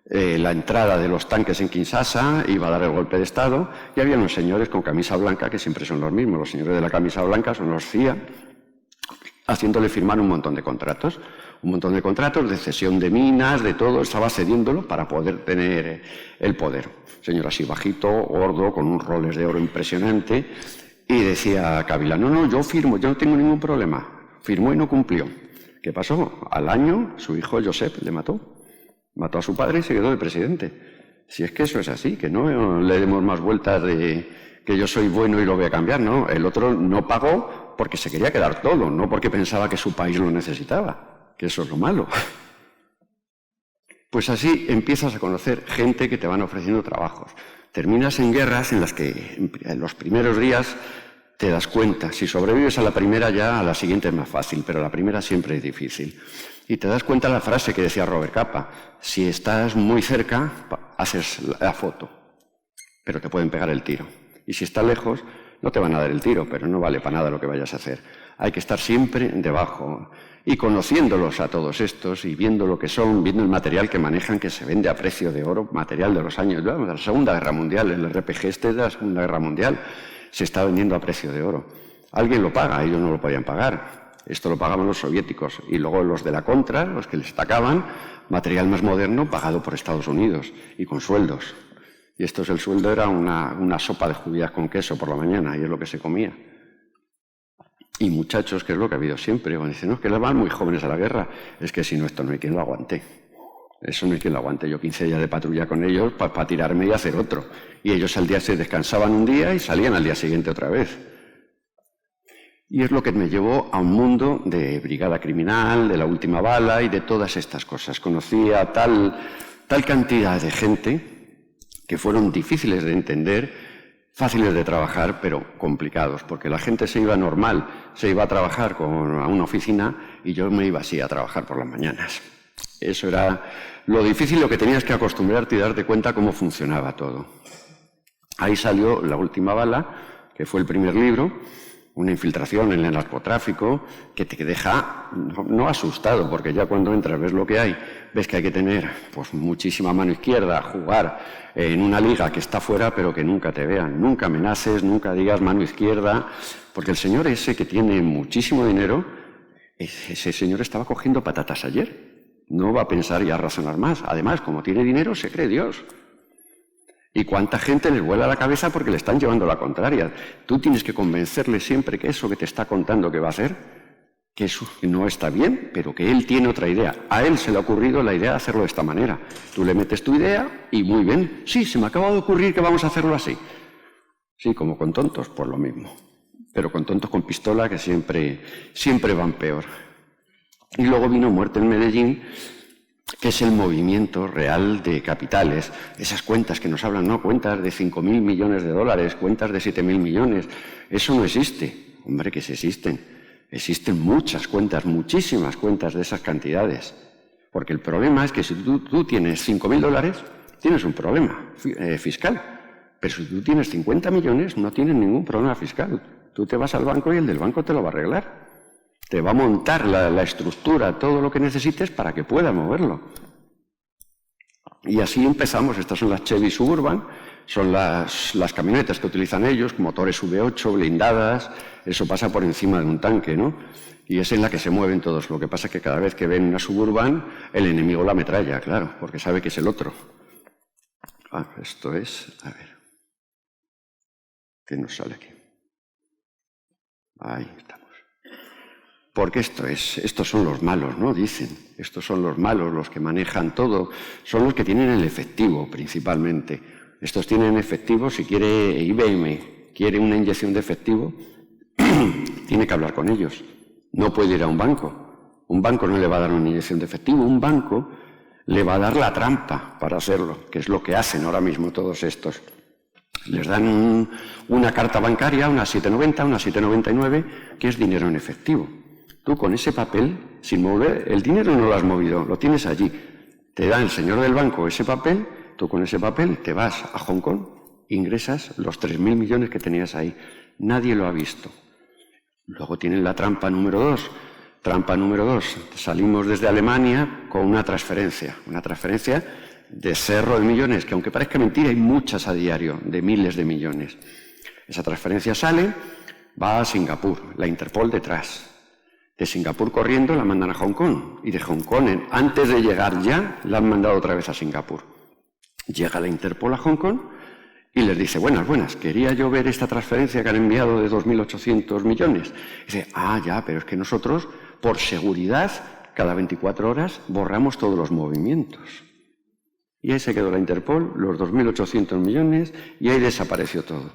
la entrada de los tanques en Kinshasa, iba a dar el golpe de Estado, y había unos señores con camisa blanca, que siempre son los mismos, los señores de la camisa blanca son los CIA, haciéndole firmar un montón de contratos de cesión de minas, de todo, estaba cediéndolo para poder tener el poder. Señor así bajito, gordo, con un Rolex de oro impresionante, y decía Kabila, no, yo firmo, yo no tengo ningún problema. Firmó y no cumplió. ¿Qué pasó? Al año, su hijo Joseph le mató a su padre y se quedó de presidente. Si es que eso es así, que no le demos más vueltas de que yo soy bueno y lo voy a cambiar, no. El otro no pagó porque se quería quedar todo, no porque pensaba que su país lo necesitaba. Que eso es lo malo. Pues así empiezas a conocer gente que te van ofreciendo trabajos. Terminas en guerras en las que en los primeros días te das cuenta. Si sobrevives a la primera, ya a la siguiente es más fácil, pero la primera siempre es difícil. Y te das cuenta la frase que decía Robert Capa: si estás muy cerca, haces la foto, pero te pueden pegar el tiro. Y si estás lejos, no te van a dar el tiro, pero no vale para nada lo que vayas a hacer. Hay que estar siempre debajo y conociéndolos a todos estos y viendo lo que son, viendo el material que manejan, que se vende a precio de oro, material de los años de la Segunda Guerra Mundial, el RPG este de la Segunda Guerra Mundial, se está vendiendo a precio de oro. Alguien lo paga, ellos no lo podían pagar. Esto lo pagaban los soviéticos y luego los de la contra, los que les atacaban, material más moderno pagado por Estados Unidos y con sueldos. Y el sueldo era una sopa de judías con queso por la mañana y es lo que se comía. Y muchachos, que es lo que ha habido siempre, cuando dicen, no, es que van muy jóvenes a la guerra, es que si no, esto no hay quien lo aguante. Eso no hay quien lo aguante. Yo 15 días de patrulla con ellos para tirarme y hacer otro. Y ellos al día se descansaban un día y salían al día siguiente otra vez. Y es lo que me llevó a un mundo de brigada criminal, de la última bala y de todas estas cosas. Conocí a tal cantidad de gente que fueron difíciles de entender, fáciles de trabajar, pero complicados, porque la gente se iba normal, se iba a trabajar a una oficina y yo me iba así a trabajar por las mañanas. Eso era lo difícil, lo que tenías que acostumbrarte y darte cuenta cómo funcionaba todo. Ahí salió La última bala, que fue el primer libro, una infiltración en el narcotráfico que te deja no asustado, porque ya cuando entras ves lo que hay, ves que hay que tener pues muchísima mano izquierda, jugar en una liga que está fuera pero que nunca te vean, nunca amenaces, nunca digas mano izquierda, porque el señor ese que tiene muchísimo dinero, ese señor estaba cogiendo patatas ayer, no va a pensar y a razonar más, además como tiene dinero se cree Dios. ¿Y cuánta gente les vuela la cabeza porque le están llevando la contraria? Tú tienes que convencerle siempre que eso que te está contando que va a hacer, que eso no está bien, pero que él tiene otra idea. A él se le ha ocurrido la idea de hacerlo de esta manera. Tú le metes tu idea y muy bien, sí, se me acaba de ocurrir que vamos a hacerlo así. Sí, como con tontos, por lo mismo. Pero con tontos con pistola que siempre van peor. Y luego vino Muerte en Medellín, que es el movimiento real de capitales, esas cuentas que nos hablan, no, cuentas de 5.000 millones de dólares, cuentas de 7.000 millones, eso no existe. Hombre, que sí existen. Existen muchas cuentas, muchísimas cuentas de esas cantidades. Porque el problema es que si tú tienes 5.000 dólares, tienes un problema fiscal. Pero si tú tienes 50 millones, no tienes ningún problema fiscal. Tú te vas al banco y el del banco te lo va a arreglar. Te va a montar la estructura, todo lo que necesites para que puedas moverlo. Y así empezamos. Estas son las Chevy Suburban, son las camionetas que utilizan ellos, motores V8, blindadas, eso pasa por encima de un tanque, ¿no? Y es en la que se mueven todos. Lo que pasa es que cada vez que ven una Suburban, el enemigo la ametralla, claro, porque sabe que es el otro. Esto es... A ver. ¿Qué nos sale aquí? Ahí estamos. Porque estos son los malos, ¿no? Dicen, estos son los malos, los que manejan todo, son los que tienen el efectivo principalmente. Estos tienen efectivo, si quiere IBM, quiere una inyección de efectivo, tiene que hablar con ellos. No puede ir a un banco no le va a dar una inyección de efectivo, un banco le va a dar la trampa para hacerlo, que es lo que hacen ahora mismo todos estos. Les dan una carta bancaria, una 790, una 799, que es dinero en efectivo. Tú con ese papel, sin mover, el dinero no lo has movido, lo tienes allí. Te da el señor del banco ese papel, tú con ese papel te vas a Hong Kong, ingresas los 3.000 millones que tenías ahí. Nadie lo ha visto. Luego tienen la trampa número 2. Trampa número 2. Salimos desde Alemania con una transferencia de cerro de millones, que aunque parezca mentira, hay muchas a diario, de miles de millones. Esa transferencia sale, va a Singapur, la Interpol detrás. De Singapur corriendo la mandan a Hong Kong y de Hong Kong, antes de llegar ya, la han mandado otra vez a Singapur. Llega la Interpol a Hong Kong y les dice, buenas, quería yo ver esta transferencia que han enviado de 2.800 millones. Y dice, ya, pero es que nosotros, por seguridad, cada 24 horas borramos todos los movimientos. Y ahí se quedó la Interpol, los 2.800 millones, y ahí desapareció todo.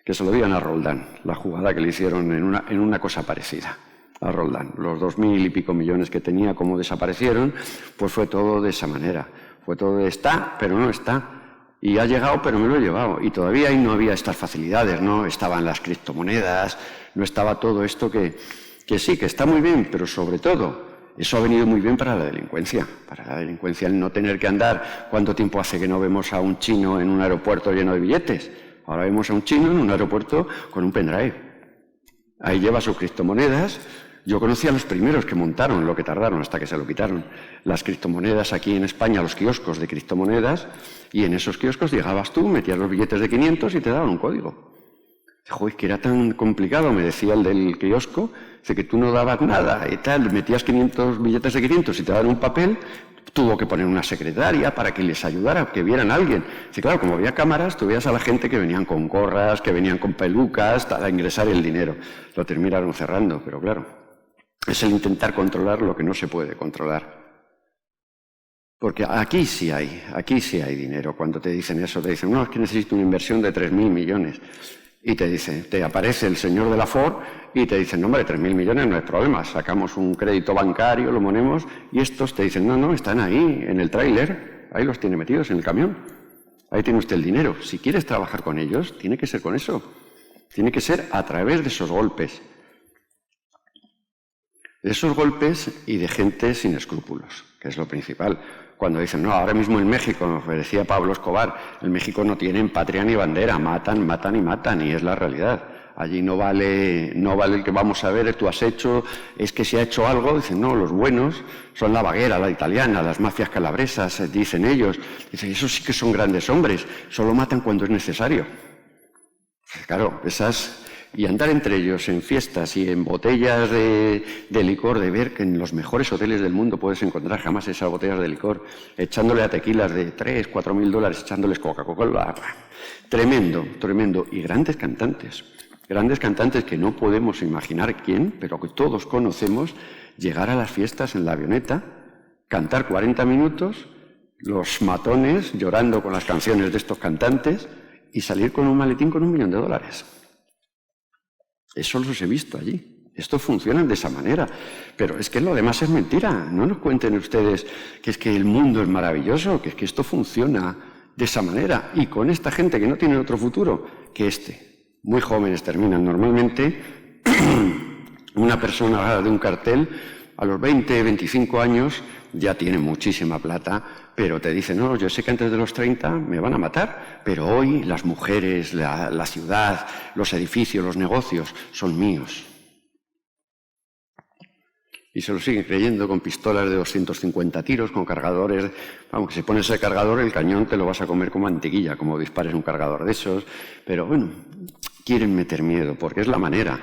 Que se lo digan a Roldán, la jugada que le hicieron en una cosa parecida. A Roldán, los 2.000 y pico millones que tenía, como desaparecieron, pues fue todo de esa manera. Fue todo de está, pero no está. Y ha llegado, pero me lo he llevado. Y todavía ahí no había estas facilidades, no estaban las criptomonedas, no estaba todo esto que sí, que está muy bien, pero sobre todo, eso ha venido muy bien para la delincuencia. Para la delincuencia el no tener que andar. ¿Cuánto tiempo hace que no vemos a un chino en un aeropuerto lleno de billetes? Ahora vemos a un chino en un aeropuerto con un pendrive. Ahí lleva sus criptomonedas. Yo conocí a los primeros que montaron, lo que tardaron hasta que se lo quitaron, las criptomonedas aquí en España, los kioscos de criptomonedas, y en esos kioscos llegabas tú, metías los billetes de 500 y te daban un código. Joder, que era tan complicado, me decía el del kiosco, dice que tú no dabas nada y tal, metías 500 billetes de 500 y te daban un papel, tuvo que poner una secretaria para que les ayudara, que vieran a alguien. Dice, claro, como había cámaras, tú veías a la gente que venían con gorras, que venían con pelucas, para ingresar el dinero. Lo terminaron cerrando, pero claro, es el intentar controlar lo que no se puede controlar. Porque aquí sí hay dinero. Cuando te dicen eso, te dicen, no, es que necesito una inversión de 3.000 millones. Y te dice, te aparece el señor de la Ford y te dicen, no, hombre, 3.000 millones no es problema, sacamos un crédito bancario, lo ponemos, y estos te dicen, no, están ahí, en el tráiler, ahí los tiene metidos en el camión. Ahí tiene usted el dinero. Si quieres trabajar con ellos, tiene que ser con eso. Tiene que ser a través de esos golpes. De esos golpes y de gente sin escrúpulos, que es lo principal. Cuando dicen, no, ahora mismo en México, nos decía Pablo Escobar, en México no tienen patria ni bandera, matan, matan y matan, y es la realidad. Allí no vale el que vamos a ver, tú has hecho, es que se ha hecho algo. Dicen, no, los buenos son la vaguera, la italiana, las mafias calabresas, dicen ellos. Dicen, esos sí que son grandes hombres, solo matan cuando es necesario. Claro, y andar entre ellos en fiestas y en botellas de licor, de ver que en los mejores hoteles del mundo puedes encontrar jamás esas botellas de licor, echándole a tequilas de 3.000, 4.000 dólares, echándoles Coca-Cola. Tremendo, tremendo. Y grandes cantantes que no podemos imaginar quién, pero que todos conocemos, llegar a las fiestas en la avioneta, cantar 40 minutos, los matones llorando con las canciones de estos cantantes y salir con un maletín con $1 millón. Eso los he visto allí. Esto funciona de esa manera. Pero es que lo demás es mentira. No nos cuenten ustedes que es que el mundo es maravilloso, que es que esto funciona de esa manera. Y con esta gente que no tiene otro futuro que muy jóvenes terminan normalmente. Una persona de un cartel a los 20, 25 años ya tiene muchísima plata, pero te dice, no, yo sé que antes de los 30 me van a matar, pero hoy las mujeres, la ciudad, los edificios, los negocios son míos. Y se lo siguen creyendo con pistolas de 250 tiros, con cargadores. Vamos, que si pones el cargador, el cañón te lo vas a comer como mantequilla, como dispares un cargador de esos. Pero bueno, quieren meter miedo, porque es la manera.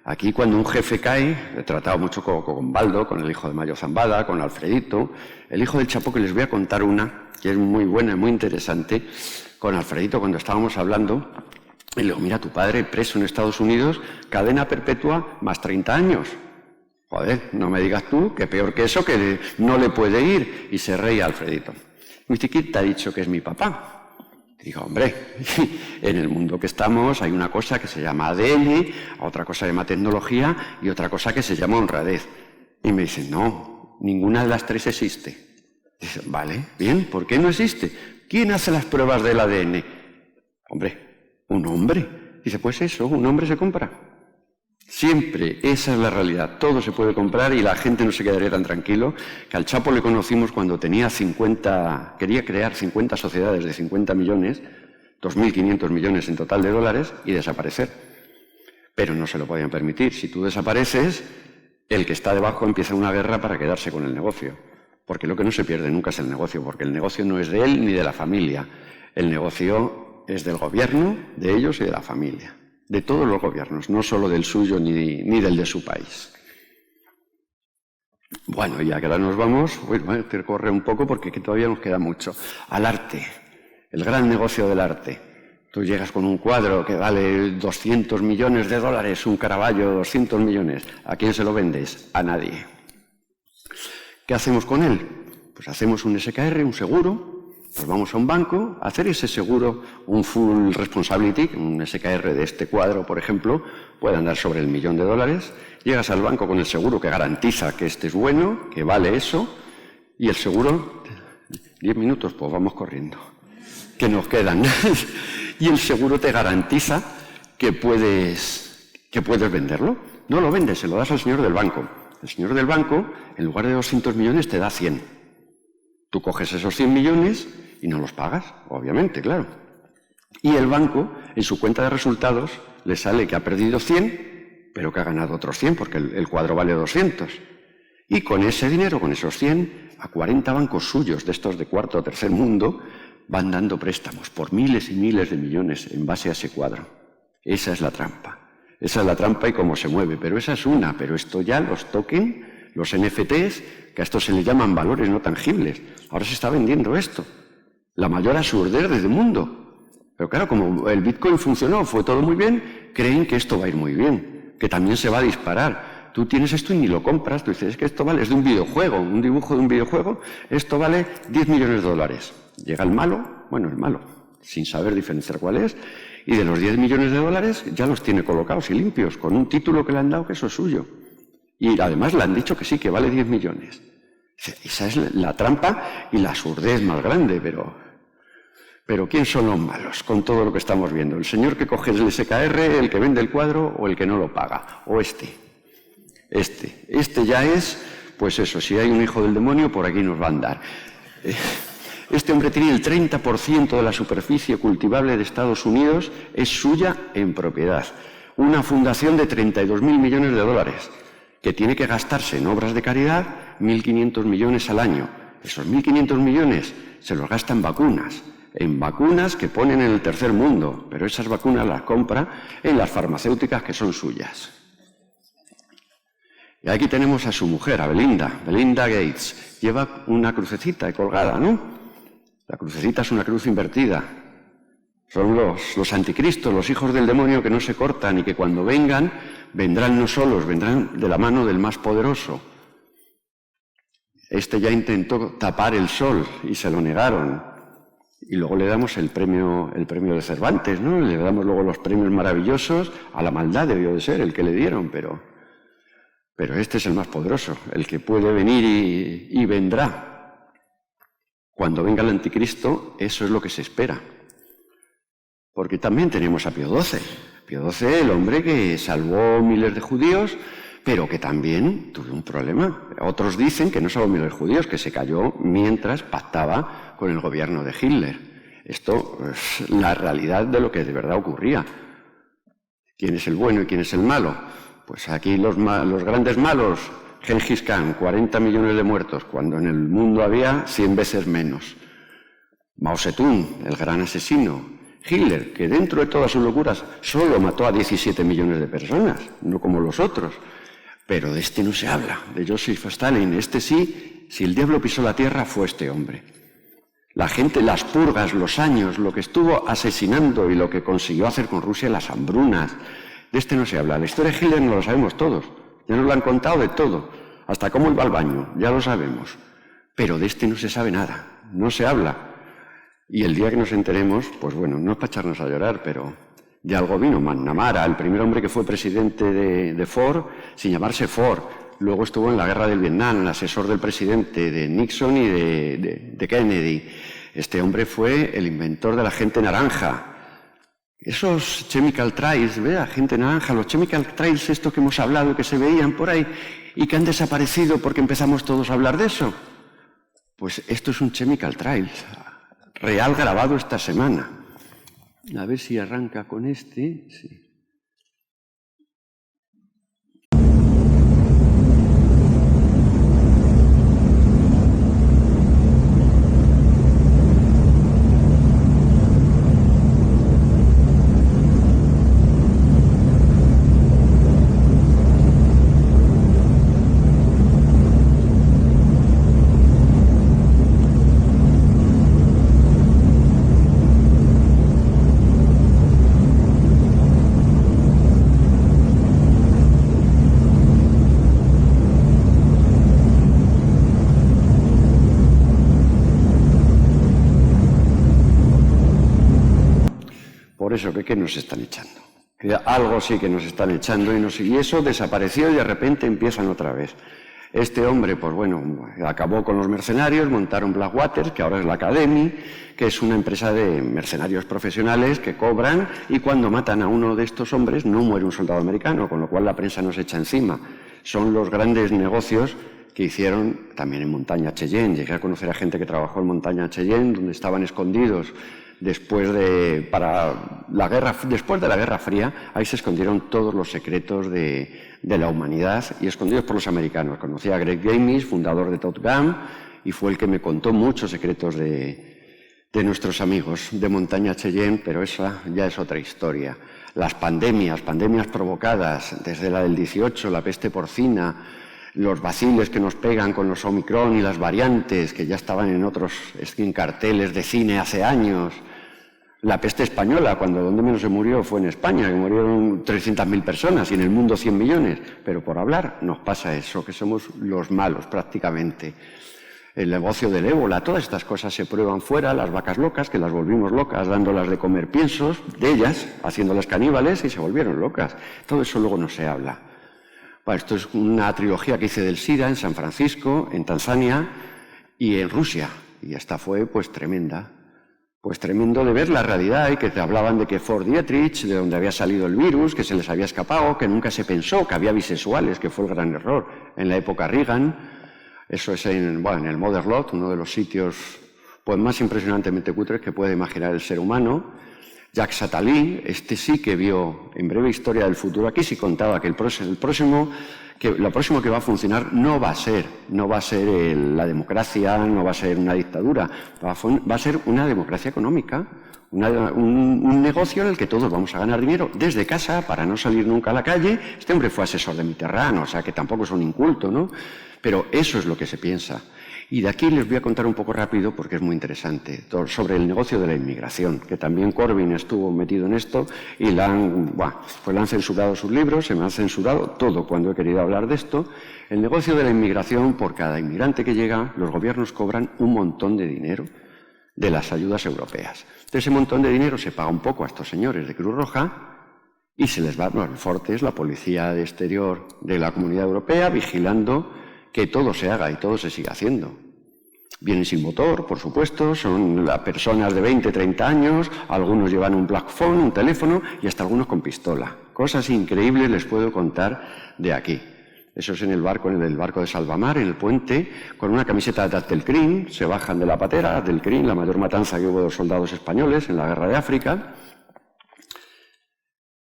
Aquí cuando un jefe cae, he tratado mucho con Baldo, con el hijo de Mayo Zambada, con Alfredito, el hijo del Chapo, que les voy a contar una, que es muy buena y muy interesante. Con Alfredito, cuando estábamos hablando, le digo, mira, tu padre preso en Estados Unidos, cadena perpetua más 30 años. Joder, no me digas tú que peor que eso, que no le puede ir. Y se reía Alfredito. Mi chiquita te ha dicho que es mi papá. Digo, hombre, en el mundo que estamos hay una cosa que se llama ADN, otra cosa se llama tecnología y otra cosa que se llama honradez. Y me dicen, no, ninguna de las tres existe. Dice, vale, bien, ¿por qué no existe? ¿Quién hace las pruebas del ADN? Hombre, un hombre. Dice, pues eso, un hombre se compra. Siempre, esa es la realidad. Todo se puede comprar y la gente no se quedaría tan tranquilo. Que al Chapo le conocimos cuando quería crear 50 sociedades de 50 millones, 2.500 millones en total de dólares, y desaparecer. Pero no se lo podían permitir. Si tú desapareces, el que está debajo empieza una guerra para quedarse con el negocio. Porque lo que no se pierde nunca es el negocio, porque el negocio no es de él ni de la familia. El negocio es del gobierno, de ellos y de la familia. De todos los gobiernos, no solo del suyo ni del de su país. Bueno, ya que ahora nos vamos, bueno, te corre un poco porque todavía nos queda mucho. Al arte, el gran negocio del arte. Tú llegas con un cuadro que vale 200 millones de dólares, un Caravaggio, 200 millones. ¿A quién se lo vendes? A nadie. ¿Qué hacemos con él? Pues hacemos un SKR, un seguro. Pues vamos a un banco a hacer ese seguro, un full responsibility, un SKR de este cuadro, por ejemplo, puede andar sobre el $1 millón. Llegas al banco con el seguro que garantiza que este es bueno, que vale eso, y el seguro, 10 minutos, pues vamos corriendo, que nos quedan. Y el seguro te garantiza que puedes venderlo. No lo vendes, se lo das al señor del banco. El señor del banco, en lugar de 200 millones, te da 100. Tú coges esos 100 millones y no los pagas, obviamente, claro. Y el banco, en su cuenta de resultados, le sale que ha perdido 100, pero que ha ganado otros 100, porque el cuadro vale 200. Y con ese dinero, con esos 100, a 40 bancos suyos, de estos de cuarto o tercer mundo, van dando préstamos por miles y miles de millones en base a ese cuadro. Esa es la trampa. Esa es la trampa y cómo se mueve. Pero esa es una. Pero esto ya, los tokens, los NFTs, que a esto se le llaman valores no tangibles. Ahora se está vendiendo esto. La mayor absurdez del mundo. Pero claro, como el Bitcoin funcionó, fue todo muy bien, creen que esto va a ir muy bien, que también se va a disparar. Tú tienes esto y ni lo compras, tú dices, es que esto vale, es de un videojuego, un dibujo de un videojuego, esto vale 10 millones de dólares. Llega el malo, sin saber diferenciar cuál es, y de los 10 millones de dólares ya los tiene colocados y limpios, con un título que le han dado que eso es suyo. Y además le han dicho que sí, que vale 10 millones. Esa es la trampa y la absurdez más grande, pero ¿quién son los malos con todo lo que estamos viendo? ¿El señor que coge el SKR, el que vende el cuadro o el que no lo paga? ¿O este? Este ya es, pues eso, si hay un hijo del demonio, por aquí nos va a andar. Este hombre tiene el 30% de la superficie cultivable de Estados Unidos, es suya en propiedad. Una fundación de 32.000 millones de dólares, que tiene que gastarse en obras de caridad 1.500 millones al año. Esos 1.500 millones se los gasta en vacunas que ponen en el tercer mundo, pero esas vacunas las compra en las farmacéuticas que son suyas. Y aquí tenemos a su mujer, a Belinda Gates. Lleva una crucecita colgada, ¿no? La crucecita es una cruz invertida. Son los anticristos, los hijos del demonio que no se cortan y que cuando vengan, vendrán no solos, vendrán de la mano del más poderoso. Este ya intentó tapar el sol y se lo negaron. Y luego le damos el premio de Cervantes, ¿no? Le damos luego los premios maravillosos. A la maldad debió de ser el que le dieron, pero este es el más poderoso, el que puede venir y vendrá. Cuando venga el anticristo, eso es lo que se espera. Porque también tenemos a Pío XII. Pío XII, el hombre que salvó miles de judíos, pero que también tuvo un problema. Otros dicen que no salvó miles de judíos, que se cayó mientras pactaba con el gobierno de Hitler. Esto es la realidad de lo que de verdad ocurría. ¿Quién es el bueno y quién es el malo? Pues aquí los grandes malos, Gengis Khan, 40 millones de muertos, cuando en el mundo había 100 veces menos. Mao Zedong, el gran asesino. Hitler, que dentro de todas sus locuras solo mató a 17 millones de personas, no como los otros. Pero de este no se habla, de Joseph Stalin. Este sí, si el diablo pisó la tierra, fue este hombre. La gente, las purgas, los años, lo que estuvo asesinando y lo que consiguió hacer con Rusia, las hambrunas, de este no se habla. La historia de Hitler no lo sabemos todos, ya nos lo han contado de todo, hasta cómo él va al baño, ya lo sabemos. Pero de este no se sabe nada, no se habla. Y el día que nos enteremos, pues bueno, no es para echarnos a llorar, pero de algo vino. McNamara, el primer hombre que fue presidente de Ford, sin llamarse Ford. Luego estuvo en la guerra del Vietnam, el asesor del presidente de Nixon y de Kennedy. Este hombre fue el inventor del agente naranja. Esos chemical trails, ¿ve? Agente naranja, los chemical trails estos que hemos hablado, que se veían por ahí y que han desaparecido porque empezamos todos a hablar de eso. Pues esto es un chemical trail real grabado esta semana. A ver si arranca con este. Sí. Por eso, ¿qué nos están echando? Que algo sí que nos están echando y eso desapareció y de repente empiezan otra vez. Este hombre, pues bueno, acabó con los mercenarios, montaron Blackwater, que ahora es la Academy, que es una empresa de mercenarios profesionales que cobran y cuando matan a uno de estos hombres no muere un soldado americano, con lo cual la prensa nos echa encima. Son los grandes negocios que hicieron también en Montaña Cheyenne. Llegué a conocer a gente que trabajó en Montaña Cheyenne, donde estaban escondidos después de la Guerra Fría. Ahí se escondieron todos los secretos de la humanidad y escondidos por los americanos. Conocí a Greg Gamis, fundador de Top Gun, y fue el que me contó muchos secretos de nuestros amigos de Montaña Cheyenne, pero esa ya es otra historia. Las pandemias provocadas, desde la del 18, la peste porcina, los vaciles que nos pegan con los Omicron y las variantes que ya estaban en carteles de cine hace años. La peste española, cuando donde menos se murió fue en España, que murieron 300.000 personas y en el mundo 100 millones. Pero por hablar nos pasa eso, que somos los malos prácticamente. El negocio del ébola, todas estas cosas se prueban fuera, las vacas locas, que las volvimos locas dándolas de comer piensos de ellas, haciéndolas caníbales y se volvieron locas. Todo eso luego no se habla. Bueno, esto es una trilogía que hice del SIDA en San Francisco, en Tanzania y en Rusia. Y esta fue pues tremenda, pues tremendo de ver la realidad y que te hablaban de que Fort Detrick, de donde había salido el virus, que se les había escapado, que nunca se pensó que había bisexuales, que fue el gran error en la época Reagan. Eso es en el Mother Lot, uno de los sitios pues más impresionantemente cutres que puede imaginar el ser humano. Jacques Attali, este sí que vio en Breve Historia del Futuro, aquí sí contaba que lo próximo que va a funcionar no va a ser la democracia, no va a ser una dictadura, va a ser una democracia económica, un negocio en el que todos vamos a ganar dinero desde casa para no salir nunca a la calle. Este hombre fue asesor de Mitterrand, o sea que tampoco es un inculto, ¿no? Pero eso es lo que se piensa. Y de aquí les voy a contar un poco rápido, porque es muy interesante, sobre el negocio de la inmigración, que también Corbyn estuvo metido en esto y le han censurado sus libros, se me han censurado todo cuando he querido hablar de esto. El negocio de la inmigración, por cada inmigrante que llega, los gobiernos cobran un montón de dinero de las ayudas europeas. De ese montón de dinero se paga un poco a estos señores de Cruz Roja y se les va, el Fortes, la policía de exterior de la Comunidad Europea, vigilando que todo se haga y todo se siga haciendo. Vienen sin motor, por supuesto, son personas de 20, 30 años, algunos llevan un black phone, un teléfono y hasta algunos con pistola. Cosas increíbles les puedo contar de aquí. Eso es en el barco de Salvamar, en el puente, con una camiseta de Abdelkrim, se bajan de la patera, Abdelkrim, la mayor matanza que hubo de los soldados españoles en la guerra de África.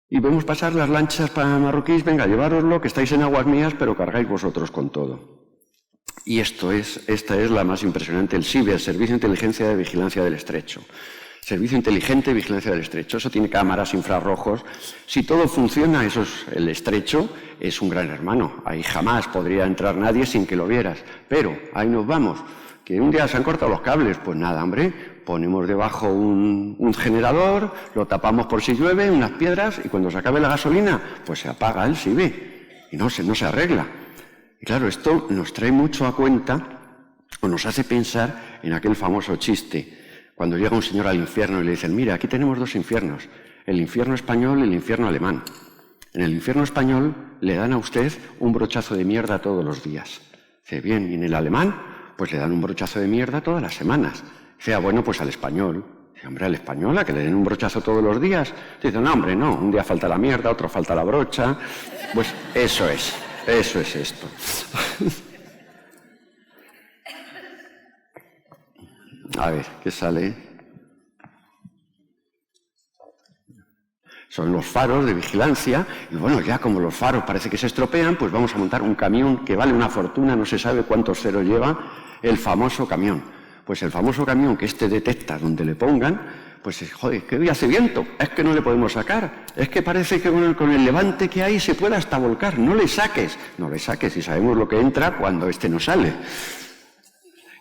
Y vemos pasar las lanchas para marroquíes, venga, llevároslo, que estáis en aguas mías, pero cargáis vosotros con todo. Y esta es la más impresionante, el SIBE, el Servicio de Inteligencia de Vigilancia del Estrecho. Servicio Inteligente de Vigilancia del Estrecho. Eso tiene cámaras infrarrojos. Si todo funciona, el Estrecho es un gran hermano. Ahí jamás podría entrar nadie sin que lo vieras. Pero ahí nos vamos. Que un día se han cortado los cables. Pues nada, hombre, ponemos debajo un generador, lo tapamos por si llueve, unas piedras, y cuando se acabe la gasolina, pues se apaga el SIBE. Y no se arregla. Y claro, esto nos trae mucho a cuenta, o nos hace pensar en aquel famoso chiste, cuando llega un señor al infierno y le dicen, mira, aquí tenemos dos infiernos, el infierno español y el infierno alemán. En el infierno español le dan a usted un brochazo de mierda todos los días. Dice, bien, y en el alemán, pues le dan un brochazo de mierda todas las semanas. Dice, bueno, pues al español. Dice, hombre, al español, ¿a que le den un brochazo todos los días? Dice, no, hombre, no, un día falta la mierda, otro falta la brocha. Pues eso es esto. A ver, ¿qué sale? Son los faros de vigilancia, y bueno, ya como los faros parece que se estropean, pues vamos a montar un camión que vale una fortuna, no se sabe cuántos ceros lleva, el famoso camión. Pues el famoso camión que detecta donde le pongan, pues joder, que hoy hace viento, es que no le podemos sacar, es que parece que con el levante que hay se puede hasta volcar, no le saques, y sabemos lo que entra cuando no sale.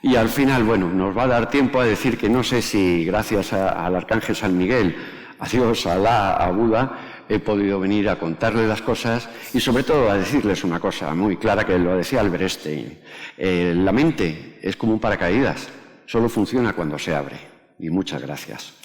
Y al final, bueno, nos va a dar tiempo a decir que no sé si gracias al Arcángel San Miguel, a Dios, a Alá, a Buda, he podido venir a contarles las cosas y sobre todo a decirles una cosa muy clara que lo decía Albert Einstein. La mente es como un paracaídas, solo funciona cuando se abre. Y muchas gracias.